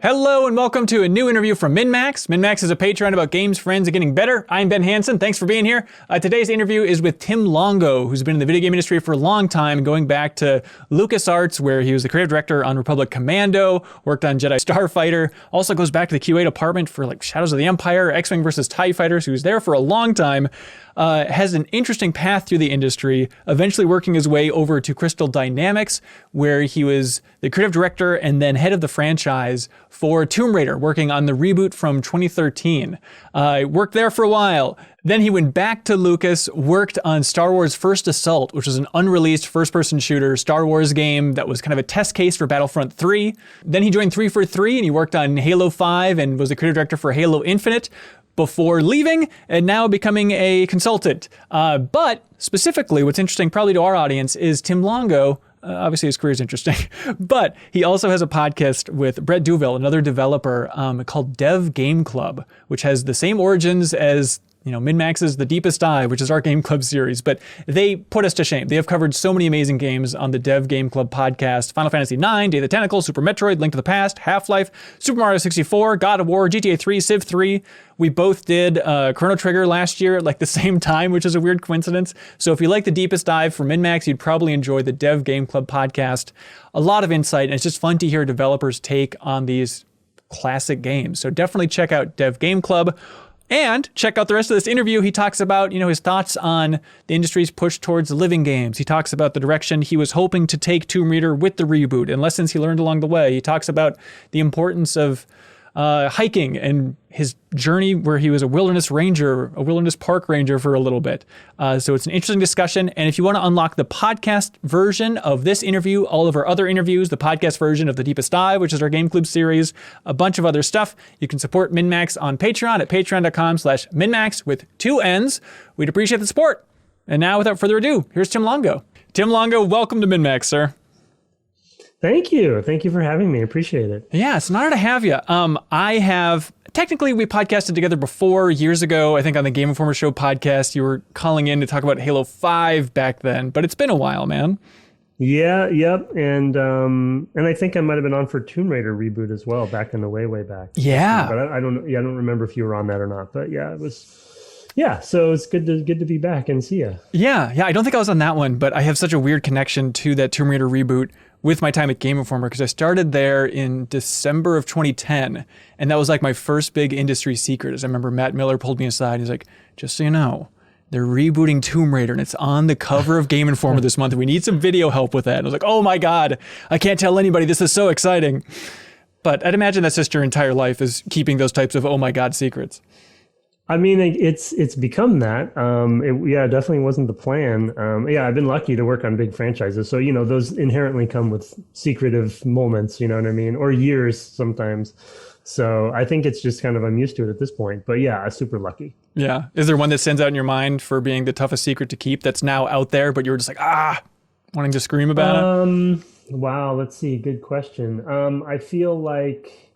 Hello and welcome to a new interview from MinnMax. MinnMax is a Patreon about games, friends, and getting better. I'm Ben Hansen. Thanks for being here. Today's interview is with Tim Longo, who's been in the video game industry for a long time, going back to LucasArts, where he was the creative director on Republic Commando, worked on Jedi Starfighter, also goes back to the QA department for like Shadows of the Empire, X-Wing versus TIE Fighters. He was there for a long time. Has an interesting path through the industry, eventually working his way over to Crystal Dynamics, where he was the creative director and then head of the franchise for Tomb Raider, working on the reboot from 2013. Worked there for a while. Then he went back to Lucas, worked on Star Wars First Assault, which was an unreleased first-person shooter Star Wars game that was kind of a test case for Battlefront 3. Then he joined 343 and he worked on Halo 5 and was the creative director for Halo Infinite, before leaving and now becoming a consultant. But specifically, what's interesting probably to our audience is Tim Longo, obviously his career is interesting, but he also has a podcast with Brett Duville, another developer, called Dev Game Club, which has the same origins as MinnMax's The Deepest Dive, which is our Game Club series, but they put us to shame. They have covered so many amazing games on the Dev Game Club podcast: Final Fantasy IX, Day of the Tentacle, Super Metroid, Link to the Past, Half-Life, Super Mario 64, God of War, GTA 3, Civ 3. We both did Chrono Trigger last year at like the same time, which is a weird coincidence. So if you like The Deepest Dive from MinnMax, you'd probably enjoy the Dev Game Club podcast. A lot of insight, and it's just fun to hear developers' take on these classic games. So definitely check out Dev Game Club. And check out the rest of this interview. He talks about, his thoughts on the industry's push towards living games. He talks about the direction he was hoping to take Tomb Raider with the reboot and lessons he learned along the way. He talks about the importance of hiking and his journey where he was a wilderness park ranger for a little bit. So it's an interesting discussion. And if you want to unlock the podcast version of this interview, all of our other interviews, the podcast version of The Deepest Dive, which is our Game Club series, a bunch of other stuff, you can support MinnMax on Patreon at patreon.com/MinnMax with 2 N's. We'd appreciate the support. And now, without further ado, here's Tim Longo. Tim Longo, welcome to MinnMax, sir. Thank you. Thank you for having me. Appreciate it. Yeah, it's an honor to have you. Technically, we podcasted together before, years ago, I think on the Game Informer Show podcast. You were calling in to talk about Halo 5 back then, but it's been a while, man. Yeah, yep. And I think I might have been on for Tomb Raider reboot as well, back in the way back. Yeah. But I don't remember if you were on that or not. But yeah, it was. Yeah, so it's good to be back and see you. Yeah, I don't think I was on that one, but I have such a weird connection to that Tomb Raider reboot with my time at Game Informer, because I started there in December of 2010, and that was like my first big industry secret. As I remember Matt Miller pulled me aside, he's like, just so you know, they're rebooting Tomb Raider, and it's on the cover of Game Informer this month, and we need some video help with that. And I was like, oh my God, I can't tell anybody, this is so exciting. But I'd imagine that's just your entire life, is keeping those types of oh my God secrets. I mean, it's become that. It definitely wasn't the plan. I've been lucky to work on big franchises. So, those inherently come with secretive moments, you know what I mean? Or years sometimes. So I think it's just kind of, I'm used to it at this point. But yeah, I'm super lucky. Yeah. Is there one that stands out in your mind for being the toughest secret to keep that's now out there, but you were just like, wanting to scream about it? Wow, let's see. Good question. I feel like,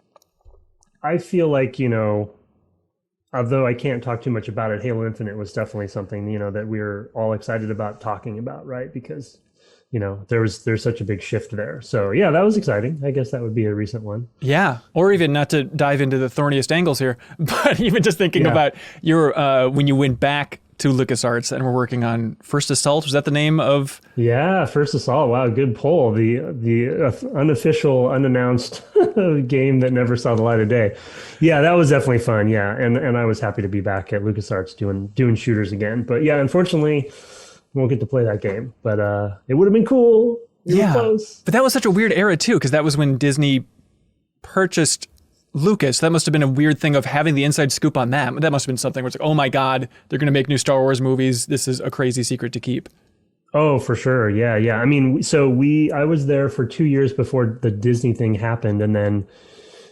although I can't talk too much about it, Halo Infinite was definitely something, that we were all excited about talking about, right? Because, there's such a big shift there. So yeah, that was exciting. I guess that would be a recent one. Yeah. Or even, not to dive into the thorniest angles here, but even just thinking about your, when you went back to LucasArts and we're working on First Assault, was that the name of? Yeah, First Assault. Wow, good poll. The unofficial, unannounced game that never saw the light of day. Yeah, that was definitely fun. Yeah, and I was happy to be back at LucasArts doing shooters again. But yeah, unfortunately, won't get to play that game. But it would have been cool. We were close. But that was such a weird era too, because that was when Disney purchased Lucas. That must have been a weird thing of having the inside scoop on that. That must have been something where it's like, oh my God, they're going to make new Star Wars movies. This is a crazy secret to keep. Oh, for sure. Yeah. I mean, I was there for 2 years before the Disney thing happened. And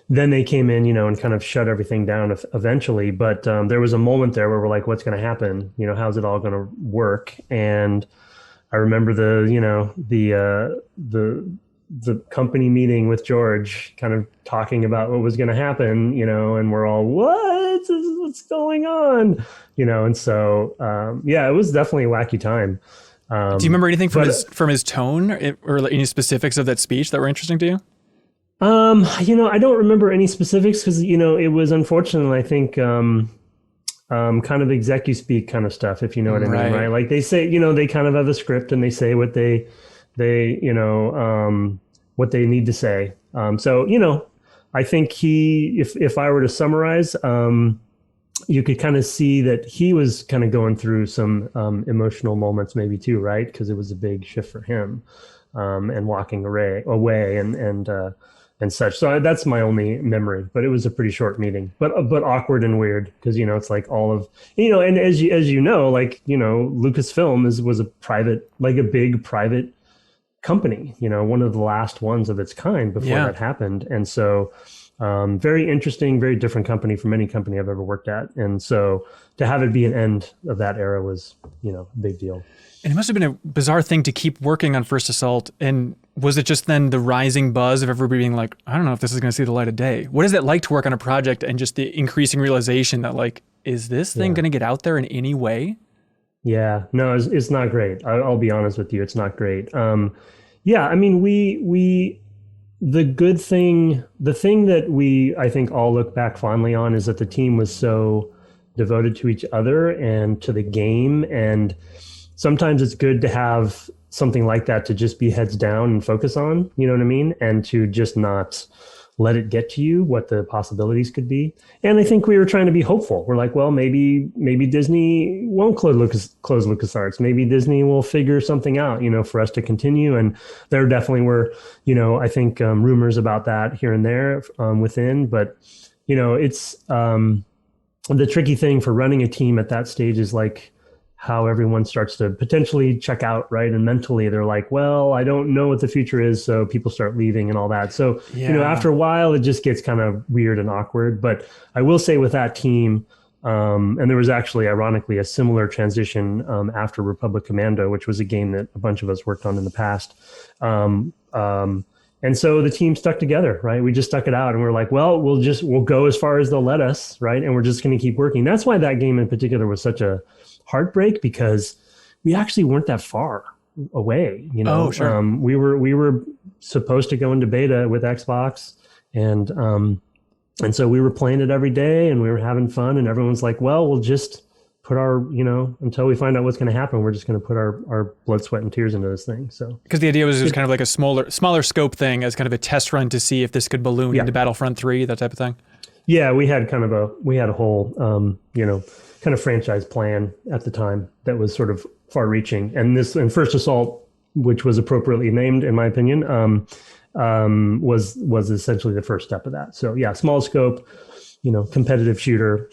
then they came in, and kind of shut everything down eventually. But there was a moment there where we're like, what's going to happen? How's it all going to work? And I remember the company meeting with George, kind of talking about what was going to happen, and we're all, what's going on? And so, it was definitely a wacky time. Do you remember anything from his tone or any specifics of that speech that were interesting to you? I don't remember any specifics because, it was unfortunate, I think, kind of execu speak kind of stuff, if you know what I mean, right? Like they say, they kind of have a script and they say what what they need to say. So, I think if I were to summarize, you could kind of see that he was kind of going through some emotional moments maybe too, right? Because it was a big shift for him, and walking away and such. So that's my only memory, but it was a pretty short meeting, but awkward and weird because, it's like all of, and as you know, like, Lucasfilm was a big private company, one of the last ones of its kind before that happened. And so, very interesting, very different company from any company I've ever worked at. And so to have it be an end of that era was, a big deal. And it must have been a bizarre thing to keep working on First Assault. And was it just then the rising buzz of everybody being like, I don't know if this is going to see the light of day? What is it like to work on a project and just the increasing realization that, like, is this thing going to get out there in any way? Yeah, no, it's not great. I'll be honest with you. It's not great. Yeah, I mean, the thing that we, I think, all look back fondly on is that the team was so devoted to each other and to the game. And sometimes it's good to have something like that to just be heads down and focus on, you know what I mean? And to just not let it get to you what the possibilities could be. And I think we were trying to be hopeful. We're like, well, maybe Disney won't close LucasArts. Maybe Disney will figure something out, for us to continue. And there definitely were, I think rumors about that here and there within. But, it's the tricky thing for running a team at that stage is like how everyone starts to potentially check out, right? And mentally they're like, well, I don't know what the future is. So people start leaving and all that. So, after a while, it just gets kind of weird and awkward. But I will say with that team, and there was actually, ironically, a similar transition after Republic Commando, which was a game that a bunch of us worked on in the past. And so the team stuck together, right? We just stuck it out and we're like, well, we'll go as far as they'll let us, right? And we're just going to keep working. That's why that game in particular was such a heartbreak, because we actually weren't that far away, Oh, sure. We were supposed to go into beta with Xbox, and so we were playing it every day and we were having fun, and everyone's like, well, we'll just put our, until we find out what's going to happen, we're just going to put our blood, sweat, and tears into this thing. So because the idea was it was kind of like a smaller scope thing as kind of a test run to see if this could balloon into Battlefront 3, that type of thing. Yeah, we had a whole kind of franchise plan at the time that was sort of far reaching, and First Assault, which was appropriately named in my opinion, was essentially the first step of that. So yeah, small scope, competitive shooter,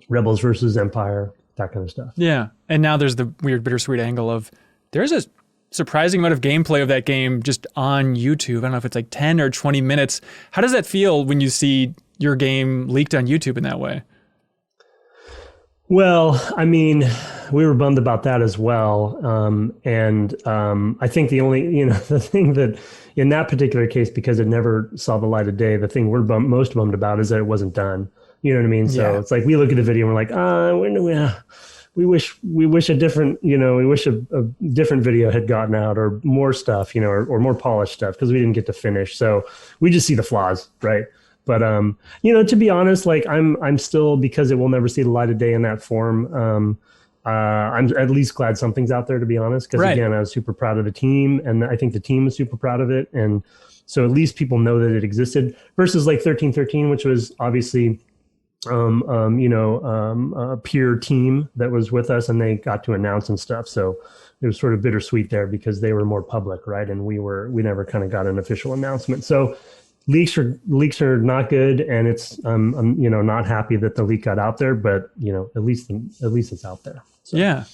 Rebels versus Empire, that kind of stuff. Yeah, and now there's the weird bittersweet angle of there's a surprising amount of gameplay of that game just on YouTube. I don't know if it's like 10 or 20 minutes. How does that feel when you see your game leaked on YouTube in that way? Well, I mean, we were bummed about that as well. I think the only, the thing that in that particular case, because it never saw the light of day, the thing we're most bummed about is that it wasn't done. You know what I mean? So it's like we look at the video and we're like, we wish a different, we wish a different video had gotten out, or more stuff, or more polished stuff, because we didn't get to finish. So we just see the flaws, right? But to be honest, like I'm still, because it will never see the light of day in that form. I'm at least glad something's out there, to be honest, because again, I was super proud of the team, and I think the team was super proud of it, and so at least people know that it existed. Versus like 1313, which was obviously a peer team that was with us, and they got to announce and stuff. So it was sort of bittersweet there because they were more public, right? And we never kind of got an official announcement. So leaks are not good, and it's not happy that the leak got out there, but at least it's out there. So. Yeah.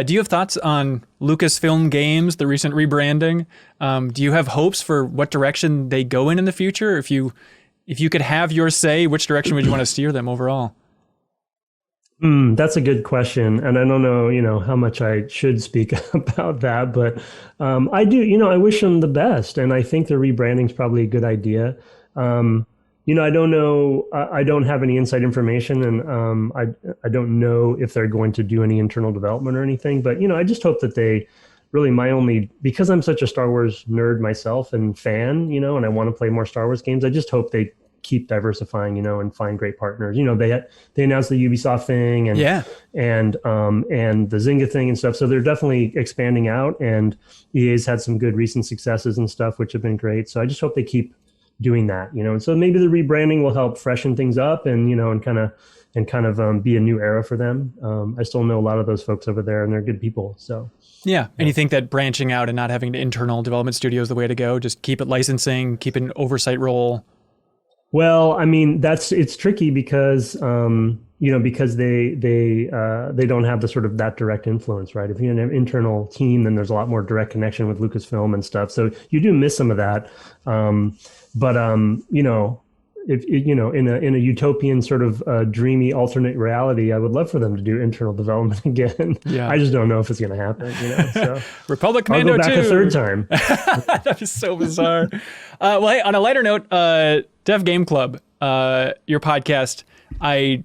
Do you have thoughts on Lucasfilm Games, the recent rebranding? Do you have hopes for what direction they go in the future? If you could have your say, which direction would you want to steer them overall? That's a good question. And I don't know, how much I should speak about that, but I do, I wish them the best. And I think the rebranding is probably a good idea. I don't know, I don't have any inside information, and I don't know if they're going to do any internal development or anything, but, I just hope that they really my only, because I'm such a Star Wars nerd myself and fan, you know, and I want to play more Star Wars games. I just hope they keep diversifying, you know, and find great partners. You know, they announced the Ubisoft thing and the Zynga thing and stuff. So they're definitely expanding out, and EA's had some good recent successes and stuff, which have been great. So I just hope they keep doing that, you know. And so maybe the rebranding will help freshen things up and, you know, and kind of be a new era for them. I still know a lot of those folks over there, and they're good people. So yeah. And you think that branching out and not having an internal development studio is the way to go? Just keep it licensing, keep an oversight role. Well, I mean, it's tricky because, you know, because they don't have the sort of that direct influence, right? If you're an internal team, then there's a lot more direct connection with Lucasfilm and stuff. So you do miss some of that. You know, if you know, in a utopian sort of dreamy alternate reality, I would love for them to do internal development again. Yeah. I just don't know if it's going to happen. You know, so Republic Commando I'll go back 2. a third time. That is so bizarre. Well, hey, on a lighter note, Dev Game Club, your podcast. I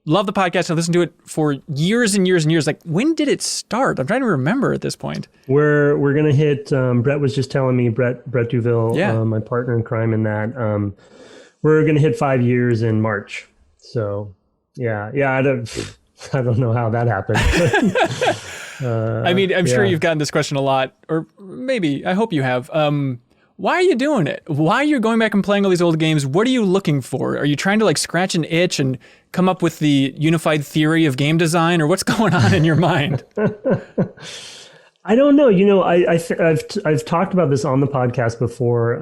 love the podcast. I listened to it for years and years and years. Like, when did it start? I'm trying to remember at this point. We're gonna hit. Brett was just telling me, Brett Duville, my partner in crime in that. We're gonna hit 5 years in March. So yeah. I don't know how that happened. I mean, I'm sure you've gotten this question a lot, or maybe I hope you have. Why are you doing it? Why are you going back and playing all these old games? What are you looking for? Are you trying to like scratch an itch and come up with the unified theory of game design, or what's going on in your mind? I don't know. You know, I've talked about this on the podcast before,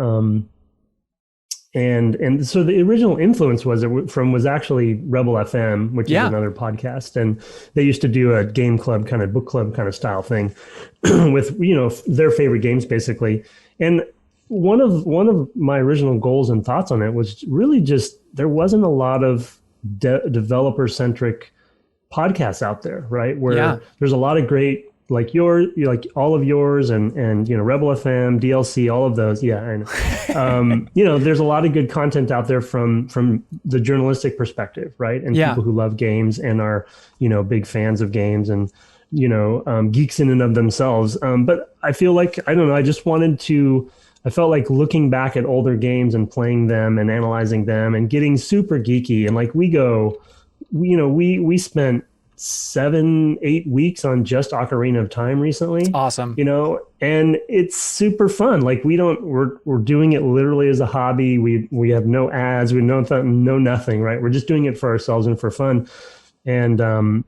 and so the original influence was actually Rebel FM, which is another podcast, and they used to do a game club kind of book club kind of style thing with, you know, their favorite games basically, and one of my original goals and thoughts on it was really just there wasn't a lot of developer centric podcasts out there, right? Where there's a lot of great like all of yours and you know, Rebel FM, DLC, all of those. Yeah, I know. You know, there's a lot of good content out there from the journalistic perspective, right? And people who love games and are, you know, big fans of games and, you know, geeks in and of themselves. But I feel like, I don't know, I felt like looking back at older games and playing them and analyzing them and getting super geeky. And like we spent 7-8 weeks on just Ocarina of Time recently. Awesome. You know, and it's super fun. Like we're doing it literally as a hobby. We have no ads, we know nothing, right? We're just doing it for ourselves and for fun. And I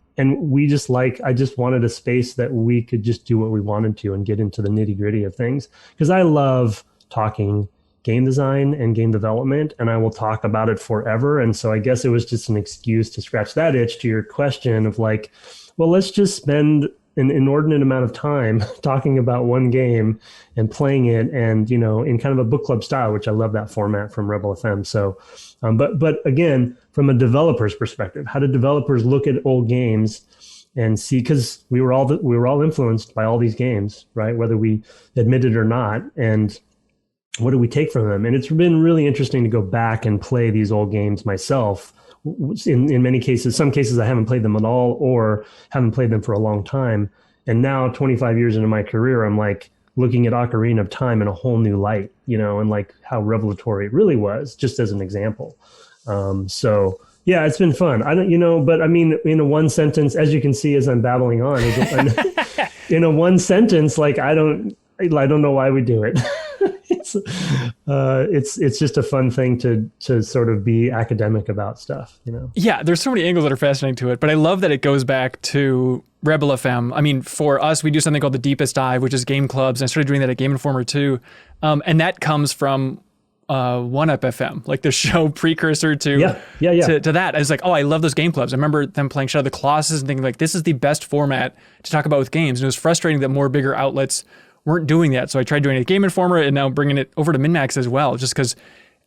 just wanted a space that we could just do what we wanted to and get into the nitty gritty of things. Because I love talking game design and game development, and I will talk about it forever. And so I guess it was just an excuse to scratch that itch to your question of like, well, let's just spend an inordinate amount of time talking about one game and playing it, and, you know, in kind of a book club style, which I love that format from Rebel FM. So, but again, from a developer's perspective, how do developers look at old games and see, because we were all influenced by all these games, right? Whether we admit it or not. And what do we take from them? And it's been really interesting to go back and play these old games myself. In many cases, some cases I haven't played them at all or haven't played them for a long time. And now 25 years into my career, I'm like looking at Ocarina of Time in a whole new light, you know, and like how revelatory it really was, just as an example. So yeah, it's been fun. I don't, you know, but I mean, in a one sentence, as you can see, as I'm babbling on, in a one sentence, like I don't know why we do it. It's just a fun thing to sort of be academic about stuff, you know? Yeah, there's so many angles that are fascinating to it, but I love that it goes back to Rebel FM. I mean, for us, we do something called the Deepest Dive, which is game clubs, and I started doing that at Game Informer too. And that comes from 1UP FM, like the show precursor to that. I was like, oh, I love those game clubs. I remember them playing Shadow of the Colossus and thinking like, this is the best format to talk about with games. And it was frustrating that more bigger outlets weren't doing that. So I tried doing it at Game Informer and now bringing it over to MinnMax as well, just because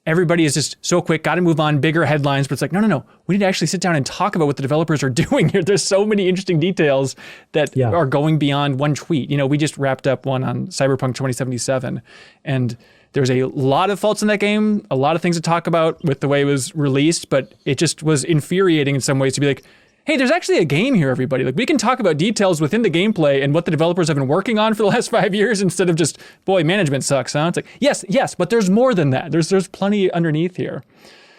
everybody is just so quick, got to move on, bigger headlines, but it's like, no. We need to actually sit down and talk about what the developers are doing here. There's so many interesting details that are going beyond one tweet. You know, we just wrapped up one on Cyberpunk 2077, and there's a lot of faults in that game, a lot of things to talk about with the way it was released, but it just was infuriating in some ways to be like, hey, there's actually a game here, everybody. Like, we can talk about details within the gameplay and what the developers have been working on for the last 5 years instead of just, boy, management sucks, huh? It's like, yes, but there's more than that. There's plenty underneath here.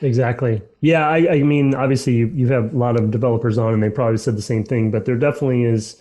Exactly. Yeah, I mean, obviously you have a lot of developers on and they probably said the same thing, but there definitely is,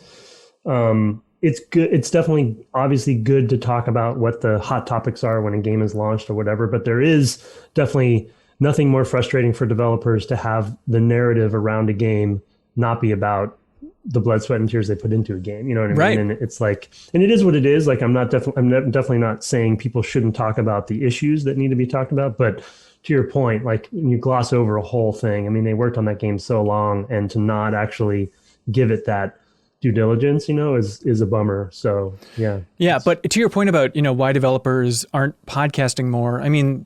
it's good. It's definitely obviously good to talk about what the hot topics are when a game is launched or whatever, but there is definitely nothing more frustrating for developers to have the narrative around a game not be about the blood, sweat, and tears they put into a game. You know what I mean? Right. And it's like, and it is what it is. Like, I'm definitely not saying people shouldn't talk about the issues that need to be talked about, but to your point, like when you gloss over a whole thing, I mean, they worked on that game so long, and to not actually give it that due diligence, is a bummer. So yeah. Yeah. But to your point about, why developers aren't podcasting more, I mean,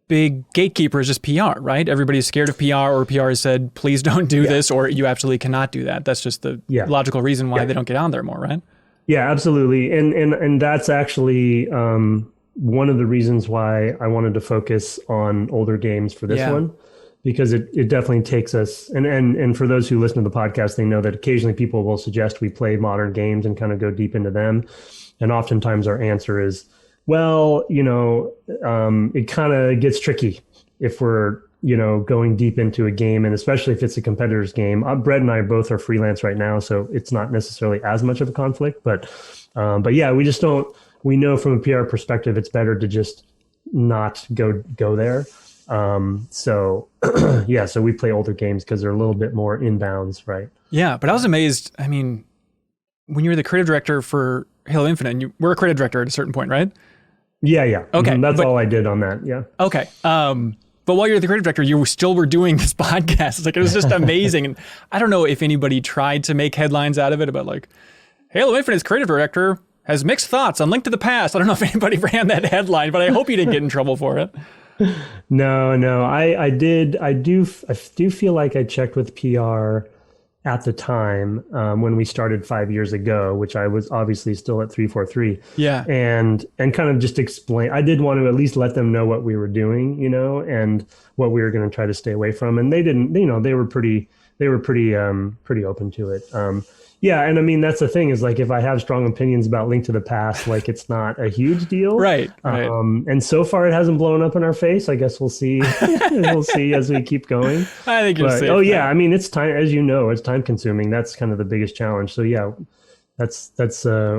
big gatekeeper is just PR, right? Everybody's scared of PR, or PR has said, please don't do this, or you absolutely cannot do that. That's just the logical reason why they don't get on there more, right? Yeah, absolutely. And that's actually one of the reasons why I wanted to focus on older games for this one, because it definitely takes us, and for those who listen to the podcast, they know that occasionally people will suggest we play modern games and kind of go deep into them. And oftentimes our answer is, well, it kind of gets tricky if we're, going deep into a game, and especially if it's a competitor's game. Brett and I both are freelance right now, so it's not necessarily as much of a conflict, but yeah, we know from a PR perspective, it's better to just not go there. So we play older games because they're a little bit more inbounds, right? Yeah, but I was amazed. I mean, when you were the creative director for Halo Infinite, and you were a creative director at a certain point, right? Yeah. Okay. That's all I did on that. Yeah. Okay. But while you're the creative director, you still were doing this podcast. It's like, it was just amazing. And I don't know if anybody tried to make headlines out of it about like, Halo Infinite's creative director has mixed thoughts on Link to the Past. I don't know if anybody ran that headline, but I hope you didn't get in trouble for it. No, I did. I do feel like I checked with PR at the time when we started 5 years ago, which I was obviously still at 343. Yeah. And kind of just explain, I did want to at least let them know what we were doing, and what we were going to try to stay away from. And they didn't, they were pretty open to it. Yeah, and I mean, that's the thing is, like, if I have strong opinions about Link to the Past, like, it's not a huge deal. Right. And so far it hasn't blown up in our face. I guess we'll see. We'll see as we keep going. I think you'll see. Oh yeah, I mean, it's time, as you know, it's time consuming. That's kind of the biggest challenge. So yeah, that's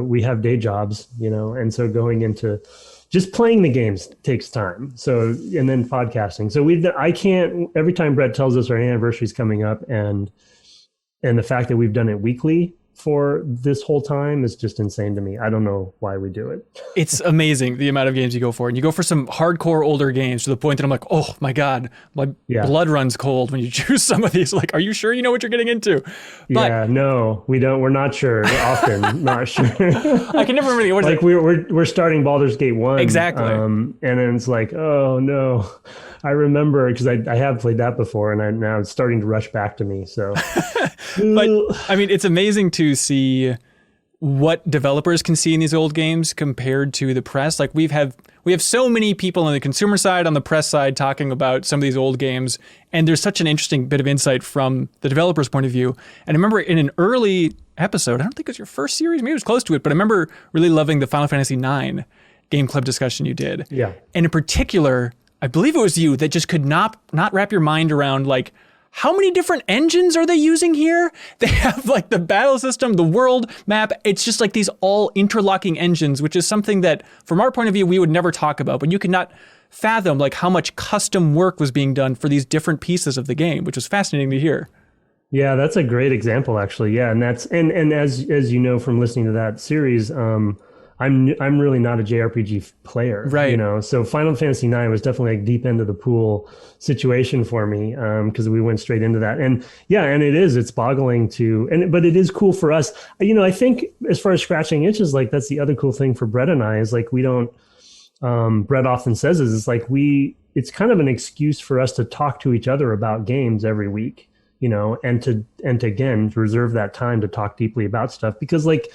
we have day jobs, and so going into just playing the games takes time. So, and then podcasting. So I can't, every time Brett tells us our anniversary is coming up, and the fact that we've done it weekly for this whole time is just insane to me. I don't know why we do it. It's amazing the amount of games you go for. And you go for some hardcore older games to the point that I'm like, oh my God, my blood runs cold when you choose some of these. Like, are you sure you know what you're getting into? But, yeah, no, we don't. We're not sure. We're often not sure. I can never remember the order. Like we're starting Baldur's Gate 1. Exactly. And then it's like, oh no. I remember, because I have played that before, and now it's starting to rush back to me. So, but I mean, it's amazing to see what developers can see in these old games compared to the press. Like, we have so many people on the consumer side, on the press side, talking about some of these old games, and there's such an interesting bit of insight from the developer's point of view. And I remember in an early episode, I don't think it was your first series, maybe it was close to it, but I remember really loving the Final Fantasy IX game club discussion you did. Yeah. And in particular, I believe it was you that just could not wrap your mind around, like, how many different engines are they using here? They have like the battle system, the world map. It's just like these all interlocking engines, which is something that from our point of view, we would never talk about, but you could not fathom like how much custom work was being done for these different pieces of the game, which was fascinating to hear. Yeah, that's a great example, actually. Yeah. And that's, and as you know, from listening to that series, I'm really not a JRPG player, right? So Final Fantasy IX was definitely like deep end of the pool situation for me, because we went straight into that, and yeah, and it's boggling but it is cool for us. I think as far as scratching itches, like that's the other cool thing for Brett and I is like we don't. Brett often says it's like it's kind of an excuse for us to talk to each other about games every week, and to again reserve that time to talk deeply about stuff, because like.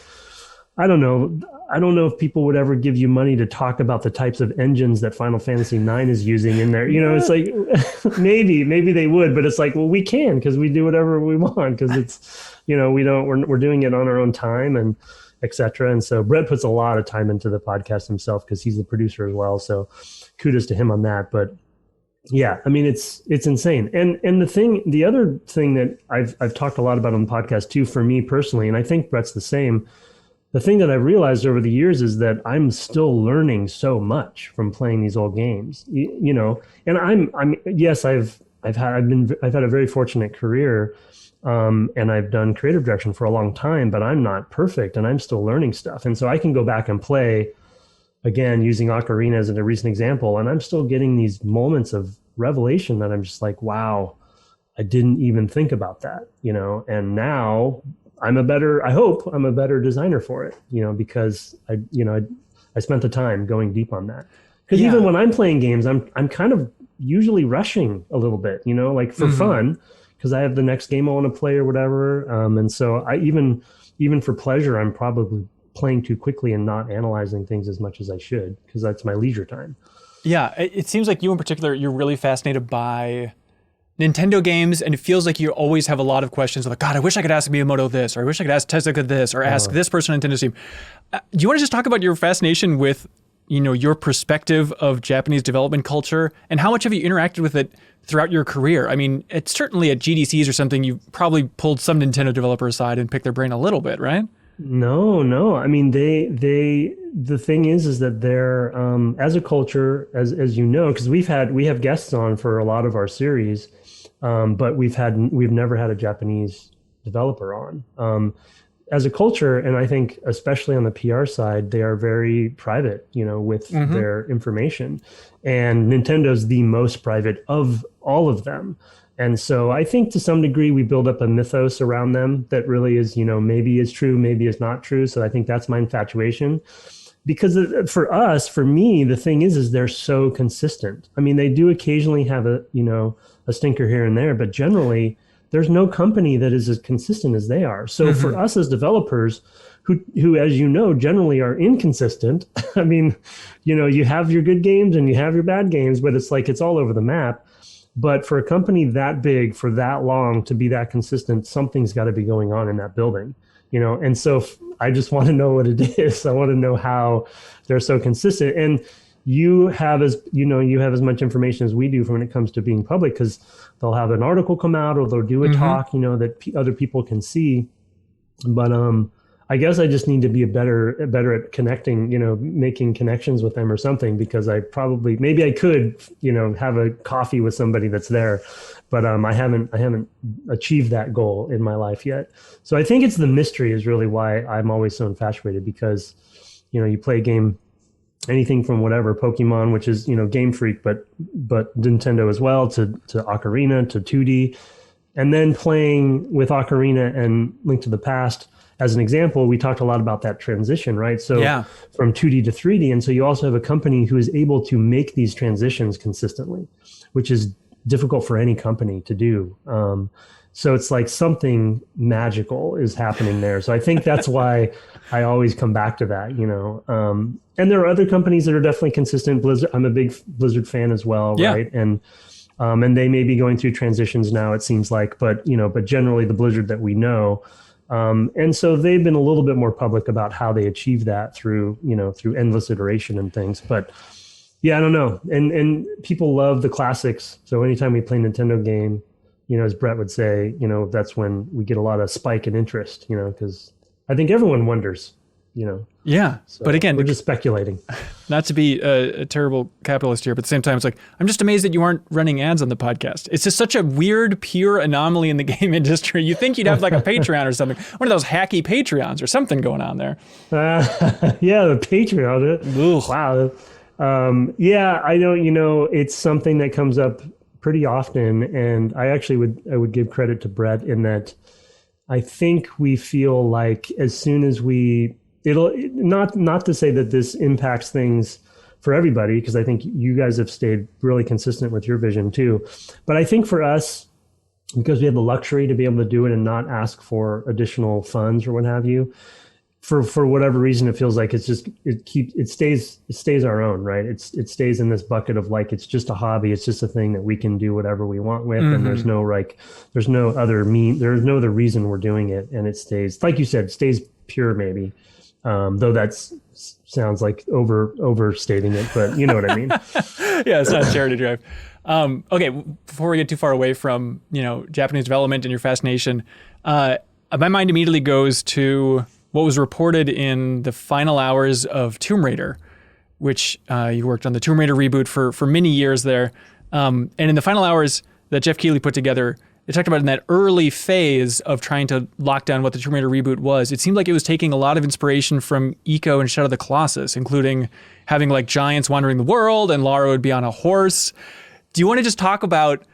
I don't know. I don't know if people would ever give you money to talk about the types of engines that Final Fantasy IX is using in there. You know, it's like maybe they would, but it's like, well, we can because we do whatever we want because it's, you know, we're doing it on our own time and et cetera. And so Brett puts a lot of time into the podcast himself because he's the producer as well. So kudos to him on that. But yeah, I mean, it's insane. And the other thing that I've talked a lot about on the podcast too, for me personally, and I think Brett's the same. The thing that I've realized over the years is that I'm still learning so much from playing these old games, you know, and yes, I've had a very fortunate career, and I've done creative direction for a long time, but I'm not perfect and I'm still learning stuff. And so I can go back and play again, using Ocarina as a recent example, and I'm still getting these moments of revelation that I'm just like, wow, I didn't even think about that, you know, and now I hope I'm a better designer for it, you know, because I spent the time going deep on that. Because even when I'm playing games, I'm kind of usually rushing a little bit, you know, like for fun, because I have the next game I want to play or whatever. And so I even for pleasure, I'm probably playing too quickly and not analyzing things as much as I should, because that's my leisure time. Yeah, it seems like you in particular, you're really fascinated by Nintendo games, and it feels like you always have a lot of questions like, God, I wish I could ask Miyamoto this, or I wish I could ask Tezuka this, or ask this person on Nintendo's team. Do you want to just talk about your fascination with, you know, your perspective of Japanese development culture, and how much have you interacted with it throughout your career? I mean, it's certainly at GDCs or something, you probably pulled some Nintendo developer aside and picked their brain a little bit, right? No. I mean, the thing is that they're, as a culture, as you know, because we have guests on for a lot of our series, but we've never had a Japanese developer on. As a culture, and I think especially on the PR side, they are very private, you know, with their information, and Nintendo's the most private of all of them. And so I think to some degree we build up a mythos around them that really is, you know, maybe is true, maybe is not true. So I think that's my infatuation. Because for me, the thing is they're so consistent. I mean, they do occasionally have a stinker here and there, but generally there's no company that is as consistent as they are. So for us as developers who, as you know, generally are inconsistent, I mean, you know, you have your good games and you have your bad games, but it's like, it's all over the map. But for a company that big for that long to be that consistent, something's got to be going on in that building, you know? And so I just want to know what it is. I want to know how they're so consistent. And you have as much information as we do when it comes to being public, because they'll have an article come out or they'll do a talk, you know, that other people can see. But I guess I just need to be better at connecting, you know, making connections with them or something, because maybe I could, you know, have a coffee with somebody that's there, but I haven't achieved that goal in my life yet. So I think it's the mystery is really why I'm always so infatuated, because, you know, you play a game, anything from whatever, Pokemon, which is, you know, Game Freak, but Nintendo as well, to Ocarina, to 2D, and then playing with Ocarina and Link to the Past. As an example, we talked a lot about that transition, right? So from 2D to 3D. And so you also have a company who is able to make these transitions consistently, which is difficult for any company to do. So it's like something magical is happening there. So I think that's why I always come back to that, you know. And there are other companies that are definitely consistent. Blizzard, I'm a big Blizzard fan as well, right? And they may be going through transitions now, it seems like, but generally the Blizzard that we know. And so they've been a little bit more public about how they achieve that through endless iteration and things. But yeah, I don't know. And people love the classics. So anytime we play a Nintendo game, you know, as Brett would say, you know, that's when we get a lot of spike in interest, you know, because I think everyone wonders, you know. Yeah. So but again, we're just speculating. Not to be a terrible capitalist here, but at the same time, it's like, I'm just amazed that you aren't running ads on the podcast. It's just such a weird, pure anomaly in the game industry. You think you'd have like a Patreon or something, one of those hacky Patreons or something going on there. Yeah, the Patreon. Wow. Yeah, I don't, you know, it's something that comes up pretty often. And I would give credit to Brett in that I think we feel like as soon as it'll not to say that this impacts things for everybody, because I think you guys have stayed really consistent with your vision too. But I think for us, because we have the luxury to be able to do it and not ask for additional funds or what have you, for whatever reason, it feels like it stays our own, right? It stays in this bucket of like, it's just a hobby. It's just a thing that we can do whatever we want with. And there's no other reason we're doing it. And it stays, like you said, it stays pure maybe. Though sounds like overstating it, but you know what I mean? Yeah, it's not charity drive. Okay, before we get too far away from, Japanese development and your fascination, my mind immediately goes to what was reported in the final hours of Tomb Raider, which you worked on the Tomb Raider reboot for many years there. And in the final hours that Jeff Keighley put together, they talked about in that early phase of trying to lock down what the Tomb Raider reboot was, it seemed like it was taking a lot of inspiration from Ico and Shadow of the Colossus, including having like giants wandering the world and Lara would be on a horse. Do you want to just talk about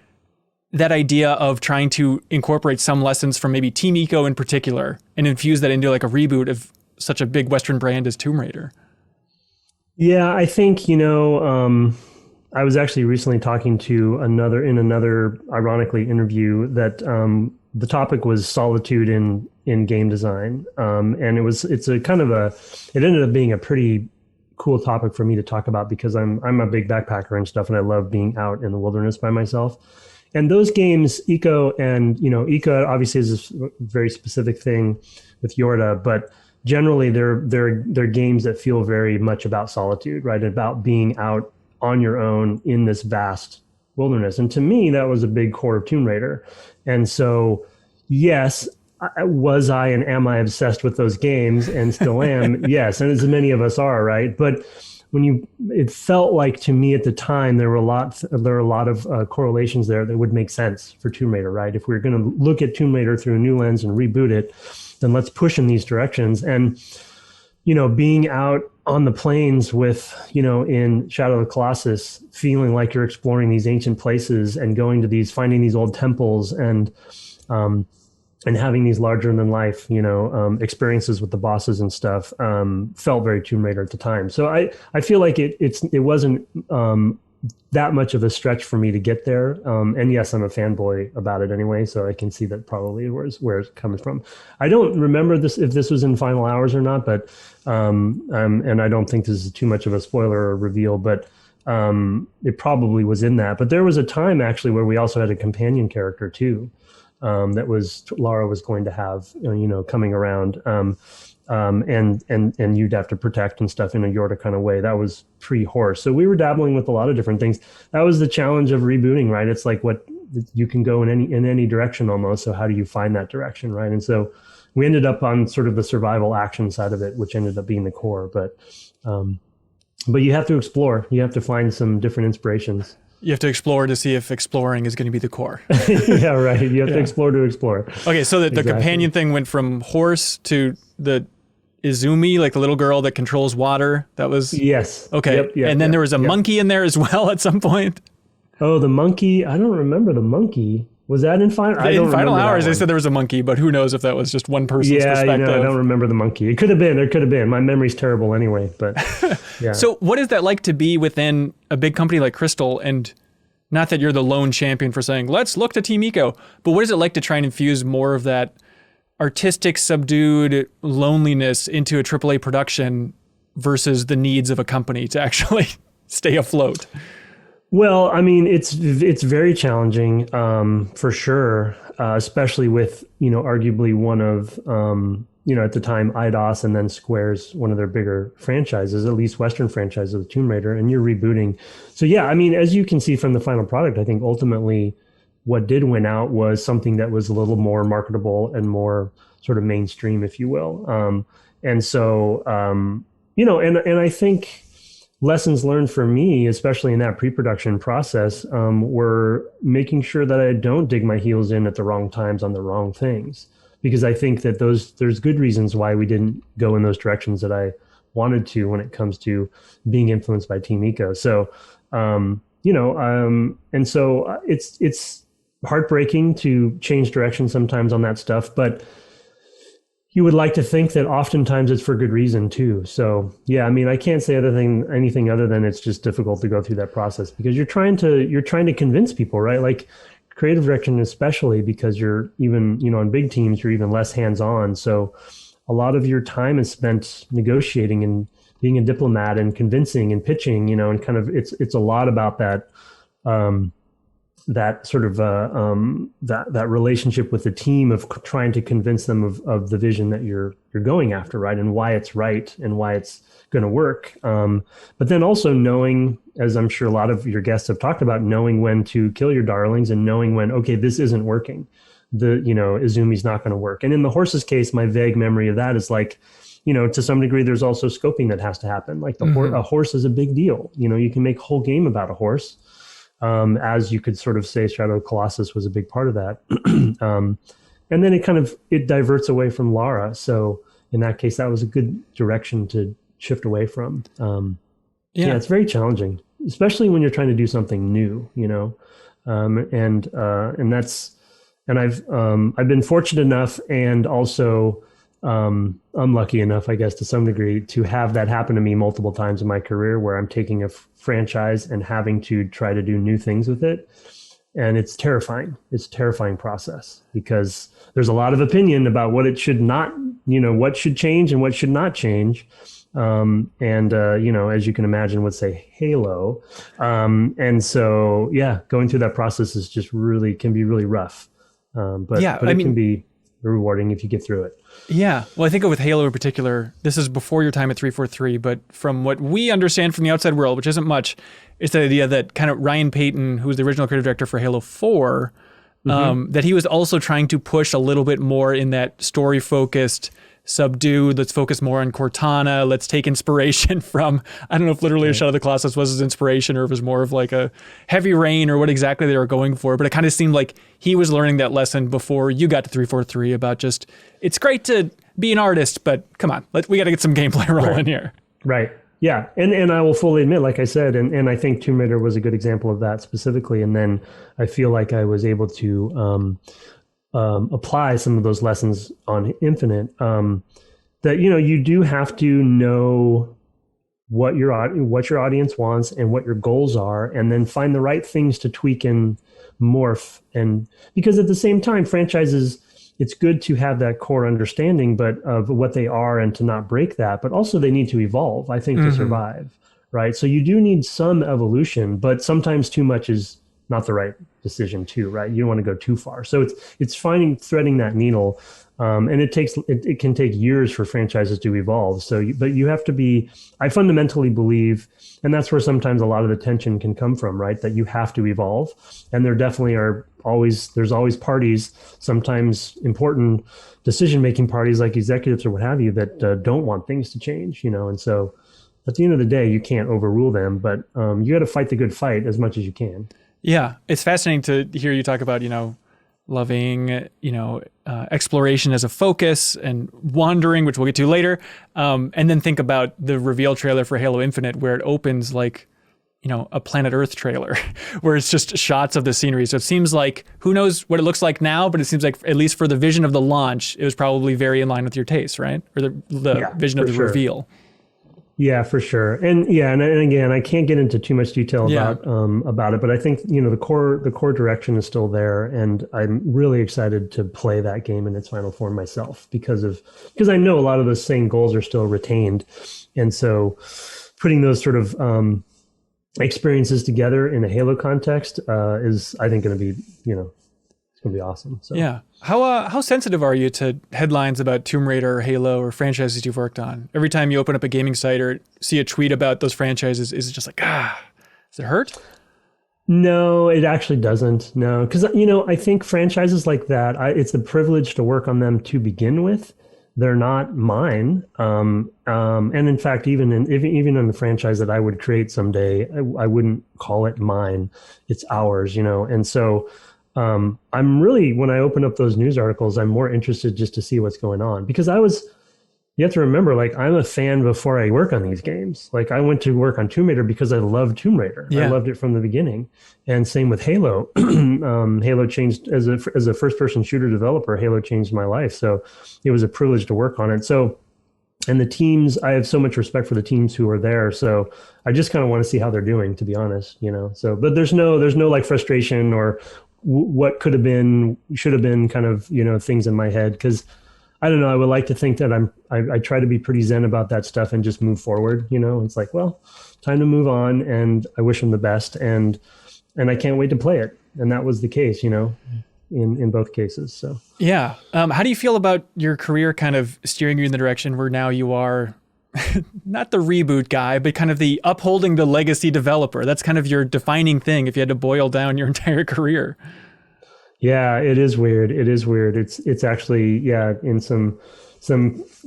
that idea of trying to incorporate some lessons from maybe Team Ico in particular and infuse that into like a reboot of such a big Western brand as Tomb Raider? Yeah, I think, I was actually recently talking to another ironically interview that the topic was solitude in game design. And it ended up being a pretty cool topic for me to talk about because I'm a big backpacker and stuff, and I love being out in the wilderness by myself. And those games, Ico obviously is a very specific thing with Yorda, but generally they're games that feel very much about solitude, right? About being out on your own in this vast wilderness. And to me, that was a big core of Tomb Raider. And so, yes, I and am I obsessed with those games and still am? Yes. And as many of us are, right? But it felt like to me at the time, there were a lot of correlations there that would make sense for Tomb Raider, right? If we were going to look at Tomb Raider through a new lens and reboot it, then let's push in these directions. And, being out on the plains with, in Shadow of the Colossus, feeling like you're exploring these ancient places and finding these old temples and having these larger than life, experiences with the bosses and stuff, felt very Tomb Raider at the time. So I feel like it wasn't that much of a stretch for me to get there. And yes, I'm a fanboy about it anyway, so I can see that probably where it's coming from. I don't remember if this was in final hours or not, but and I don't think this is too much of a spoiler or reveal, but it probably was in that. But there was a time actually where we also had a companion character too. That Lara was going to have, coming around, and you'd have to protect and stuff in a Yorda kind of way. That was pre-horse. So we were dabbling with a lot of different things. That was the challenge of rebooting, right? It's like you can go in any direction almost. So how do you find that direction, right? And so we ended up on sort of the survival action side of it, which ended up being the core. But you have to explore. You have to find some different inspirations. You have to explore to see if exploring is going to be the core. Yeah, right. You have to explore to explore. Okay, so the companion thing went from horse to the Izumi, like the little girl that controls water. That was... Yes. Okay. Yep, and then there was a monkey in there as well at some point. Oh, the monkey. I don't remember the monkey. Was that in final? In final hours, they said there was a monkey, but who knows if that was just one person's perspective. I don't remember the monkey. It could have been. It could have been. My memory's terrible anyway. But yeah. So, what is that like to be within a big company like Crystal? And not that you're the lone champion for saying let's look to Team Ico, but what is it like to try and infuse more of that artistic, subdued loneliness into a AAA production versus the needs of a company to actually stay afloat? Well, I mean, it's very challenging, for sure, especially with, arguably one of, at the time, IDOS and then Square's one of their bigger franchises, at least Western franchises of Tomb Raider, and you're rebooting. So yeah, I mean, as you can see from the final product, I think ultimately what did win out was something that was a little more marketable and more sort of mainstream, if you will. And so, and I think lessons learned for me, especially in that pre-production process, were making sure that I don't dig my heels in at the wrong times on the wrong things. Because I think that there's good reasons why we didn't go in those directions that I wanted to when it comes to being influenced by Team Ico. So, and so it's heartbreaking to change direction sometimes on that stuff, but you would like to think that oftentimes it's for good reason too. So yeah, I mean, I can't say anything other than it's just difficult to go through that process because you're trying to convince people, right? Like creative direction, especially because you're even, on big teams, you're even less hands-on. So a lot of your time is spent negotiating and being a diplomat and convincing and pitching, and kind of it's a lot about that that sort of that relationship with the team of trying to convince them of the vision that you're going after, right, and why it's right and why it's going to work. But then also knowing, as I'm sure a lot of your guests have talked about, knowing when to kill your darlings and knowing when, okay, this isn't working. Izumi's not going to work. And in the horse's case, my vague memory of that is like, to some degree, there's also scoping that has to happen. Like a horse is a big deal. You can make a whole game about a horse. As you could sort of say, Shadow of Colossus was a big part of that. And then it diverts away from Lara. So in that case, that was a good direction to shift away from. It's very challenging, especially when you're trying to do something new, and I've been fortunate enough and also unlucky enough, I guess, to some degree, to have that happen to me multiple times in my career where I'm taking a franchise and having to try to do new things with it. And it's terrifying. It's a terrifying process because there's a lot of opinion about what it should not, what should change and what should not change. As you can imagine, would say Halo. And so, going through that process is just can be really rough. But it can be rewarding if you get through it. Yeah. Well, I think with Halo in particular, this is before your time at 343, but from what we understand from the outside world, which isn't much, it's the idea that kind of Ryan Payton, who was the original creative director for Halo 4, that he was also trying to push a little bit more in that story-focused, subdued, let's focus more on Cortana, let's take inspiration from, I don't know if literally a Shadow of the Colossus was his inspiration or if it was more of like a Heavy Rain or what exactly they were going for, but it kind of seemed like he was learning that lesson before you got to 343 about just, it's great to be an artist, but come on, we got to get some gameplay rolling here. Right. Yeah. And I will fully admit, like I said, and I think Tomb Raider was a good example of that specifically. And then I feel like I was able to apply some of those lessons on Infinite, that, you do have to know what your audience wants and what your goals are, and then find the right things to tweak and morph. And because at the same time, franchises, it's good to have that core understanding, but of what they are and to not break that, but also they need to evolve, I think, to survive. Right. So you do need some evolution, but sometimes too much is not the right decision too, right? You don't want to go too far. So it's threading that needle. And it can take years for franchises to evolve. But you have to be, I fundamentally believe, and that's where sometimes a lot of the tension can come from, right? That you have to evolve. And there definitely there's always parties, sometimes important decision-making parties like executives or what have you, that don't want things to change, and so at the end of the day, you can't overrule them, but you got to fight the good fight as much as you can. Yeah, it's fascinating to hear you talk about, loving, exploration as a focus and wandering, which we'll get to later. And then think about the reveal trailer for Halo Infinite, where it opens like, a Planet Earth trailer, where it's just shots of the scenery. So it seems like, who knows what it looks like now, but it seems like, at least for the vision of the launch, it was probably very in line with your taste, right? Or the vision of the reveal. Yeah, for sure. And again, I can't get into too much detail about it, but I think, the core direction is still there. And I'm really excited to play that game in its final form myself because I know a lot of those same goals are still retained. And so putting those sort of experiences together in a Halo context is, I think, going to be, it's going to be awesome. So. Yeah. How sensitive are you to headlines about Tomb Raider or Halo or franchises you've worked on? Every time you open up a gaming site or see a tweet about those franchises, is it just like, does it hurt? No, it actually doesn't. No, because, I think franchises like that, it's a privilege to work on them to begin with. They're not mine. And in fact, even in the franchise that I would create someday, I wouldn't call it mine. It's ours, and so I'm really, when I open up those news articles, I'm more interested just to see what's going on, because you have to remember, like, I'm a fan before I work on these games. Like, I went to work on Tomb Raider because I loved Tomb Raider. Yeah. I loved it from the beginning. And same with Halo. Halo changed, as a first person shooter developer, Halo changed my life. So it was a privilege to work on it. So, and the teams, I have so much respect for the teams who are there. So I just kind of want to see how they're doing, to be honest, so, but there's no like frustration or what could have been, should have been kind of, things in my head. 'Cause I don't know. I would like to think that I try to be pretty zen about that stuff and just move forward. It's like, well, time to move on, and I wish them the best, and I can't wait to play it. And that was the case, in both cases. So yeah. How do you feel about your career kind of steering you in the direction where now you are not the reboot guy, but kind of the upholding the legacy developer? That's kind of your defining thing if you had to boil down your entire career. Yeah, it is weird. It's actually, yeah, in some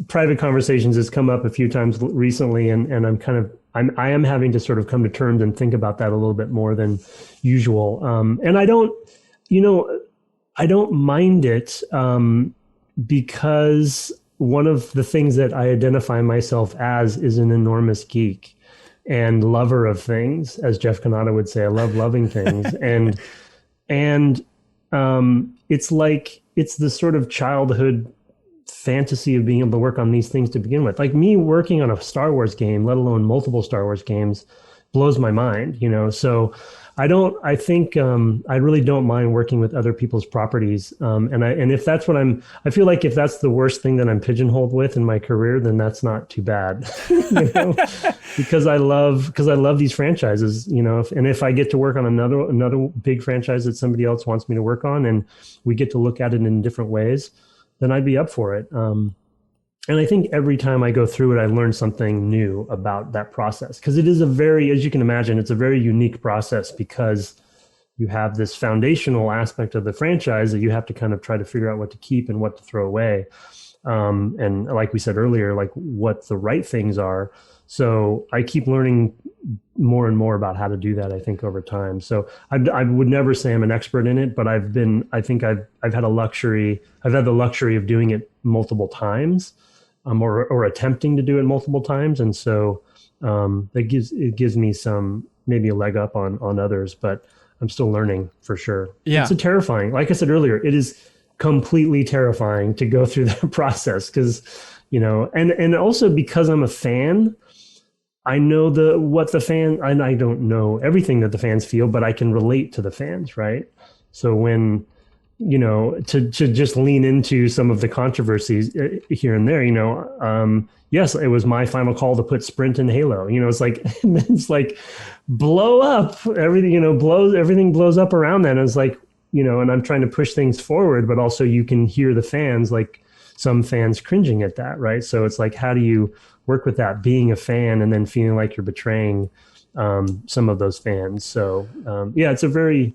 private conversations, it's come up a few times recently, and I am having to sort of come to terms and think about that a little bit more than usual. And I don't mind it, because one of the things that I identify myself as is an enormous geek and lover of things, as Jeff Kanata would say. I love loving things, and it's like, it's the sort of childhood fantasy of being able to work on these things to begin with. Like me working on a Star Wars game, let alone multiple Star Wars games, blows my mind, So I really don't mind working with other people's properties. And if that's what I feel like if that's the worst thing that I'm pigeonholed with in my career, then that's not too bad, because I love these franchises, and if I get to work on another big franchise that somebody else wants me to work on, and we get to look at it in different ways, then I'd be up for it. And I think every time I go through it, I learn something new about that process, because it is as you can imagine, it's a very unique process, because you have this foundational aspect of the franchise that you have to kind of try to figure out what to keep and what to throw away. And like we said earlier, like what the right things are. So I keep learning more and more about how to do that, I think, over time. So I would never say I'm an expert in it, but I've had the luxury of doing it multiple times, or attempting to do it multiple times. And so it gives me maybe a leg up on others, but I'm still learning for sure. Yeah. It's terrifying. Like I said earlier, it is completely terrifying to go through that process, because, and also because I'm a fan, I know and I don't know everything that the fans feel, but I can relate to the fans, right? So when, to just lean into some of the controversies here and there, yes, it was my final call to put Sprint in Halo. It's like blow up everything, everything blows up around that. And it's like, and I'm trying to push things forward, but also you can hear the fans, like some fans cringing at that, right? So it's like, how do you work with that, being a fan and then feeling like you're betraying some of those fans? So yeah, it's a very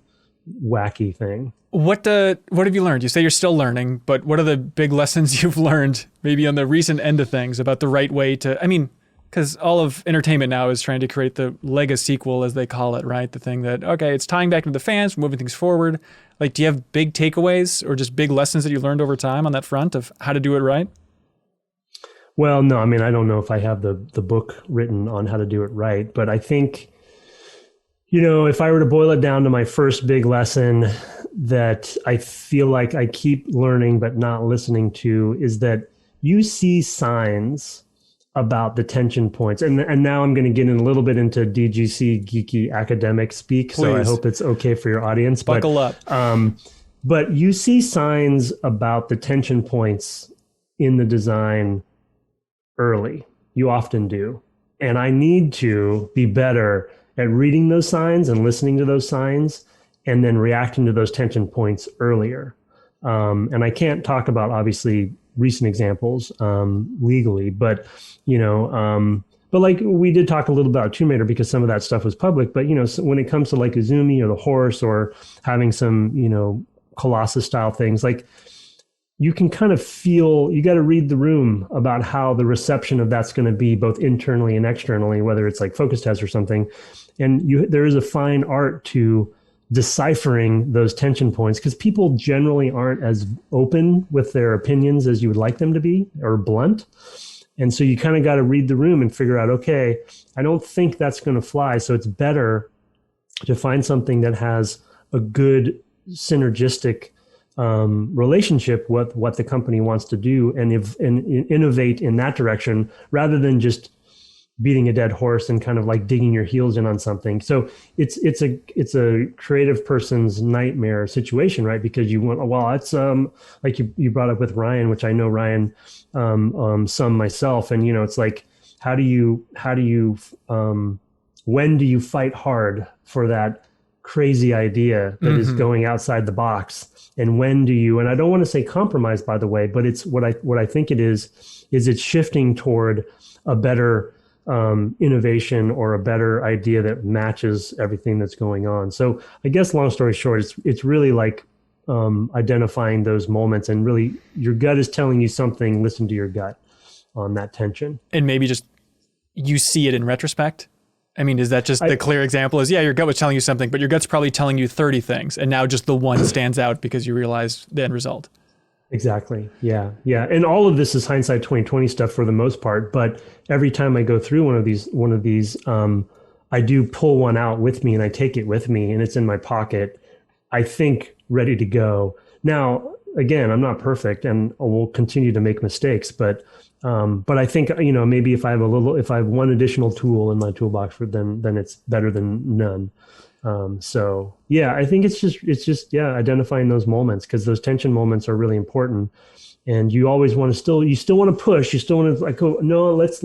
wacky thing. What have you learned? You say you're still learning, but what are the big lessons you've learned maybe on the recent end of things about the right way to, because all of entertainment now is trying to create the Lego sequel, as they call it, right? The thing that, okay, it's tying back into the fans, moving things forward. Like, do you have big takeaways or just big lessons that you learned over time on that front of how to do it right? Well, no, I don't know if I have the book written on how to do it right, but I think, if I were to boil it down to my first big lesson that I feel like I keep learning but not listening to, is that you see signs about the tension points. And now I'm going to get in a little bit into DGC geeky academic speak. Please. So I hope it's okay for your audience. Buckle up. But you see signs about the tension points in the design early. You often do. And I need to be better at reading those signs and listening to those signs and then reacting to those tension points earlier. And I can't talk about, obviously, recent examples legally, but like we did talk a little about Tomb Raider because some of that stuff was public. But so when it comes to like Izumi or the horse or having some Colossus style things, like you can kind of feel, you got to read the room about how the reception of that's going to be both internally and externally, whether it's like focus test or something. And there is a fine art to deciphering those tension points, because people generally aren't as open with their opinions as you would like them to be, or blunt. And so you kind of got to read the room and figure out, okay, I don't think that's going to fly. So it's better to find something that has a good synergistic relationship with what the company wants to do and innovate in that direction, rather than just beating a dead horse and kind of like digging your heels in on something. So it's a creative person's nightmare situation, right? Because you want, well, it's like you brought up with Ryan, which I know Ryan some myself, and it's like, how do you when do you fight hard for that crazy idea that is going outside the box? And when do you, and I don't want to say compromise, by the way, but it's what I think it is it's shifting toward a better innovation or a better idea that matches everything that's going on. So I guess long story short, it's really like identifying those moments, and really your gut is telling you something, listen to your gut on that tension. And maybe just you see it in retrospect. I mean, is that just the clear example is, your gut was telling you something, but your gut's probably telling you 30 things. And now just the one stands out because you realize the end result. Exactly. Yeah. Yeah. And all of this is hindsight 2020 stuff for the most part. But every time I go through one of these, I do pull one out with me and I take it with me and it's in my pocket, I think ready to go. Now, again, I'm not perfect and we'll continue to make mistakes, but I think, maybe if I have one additional tool in my toolbox, then it's better than none. So yeah, I think it's just identifying those moments, because those tension moments are really important, and you always want to you still want to push, you still want to like, oh no, let's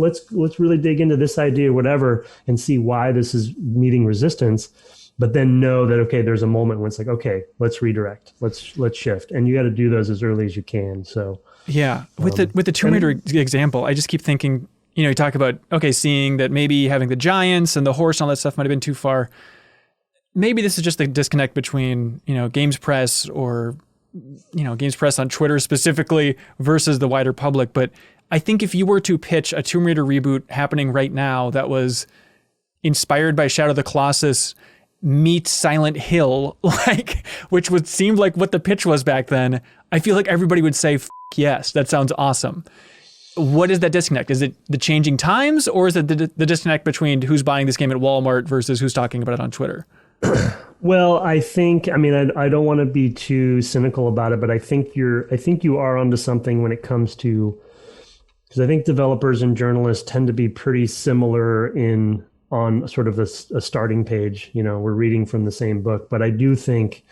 really dig into this idea or whatever and see why this is meeting resistance, but then know that, okay, there's a moment when it's like, okay, let's redirect, let's shift, and you got to do those as early as you can. So yeah, with the Tomb Raider example, I just keep thinking, you talk about, okay, seeing that maybe having the giants and the horse and all that stuff might have been too far. Maybe this is just the disconnect between, Games Press or, Games Press on Twitter specifically versus the wider public. But I think if you were to pitch a Tomb Raider reboot happening right now that was inspired by Shadow of the Colossus meets Silent Hill, which would seem like what the pitch was back then, I feel like everybody would say, yes, that sounds awesome. What is that disconnect? Is it the changing times, or is it the disconnect between who's buying this game at Walmart versus who's talking about it on Twitter? Well, I don't want to be too cynical about it, but I think you are onto something when it comes to, because I think developers and journalists tend to be pretty similar on sort of a starting page. We're reading from the same book, but I do think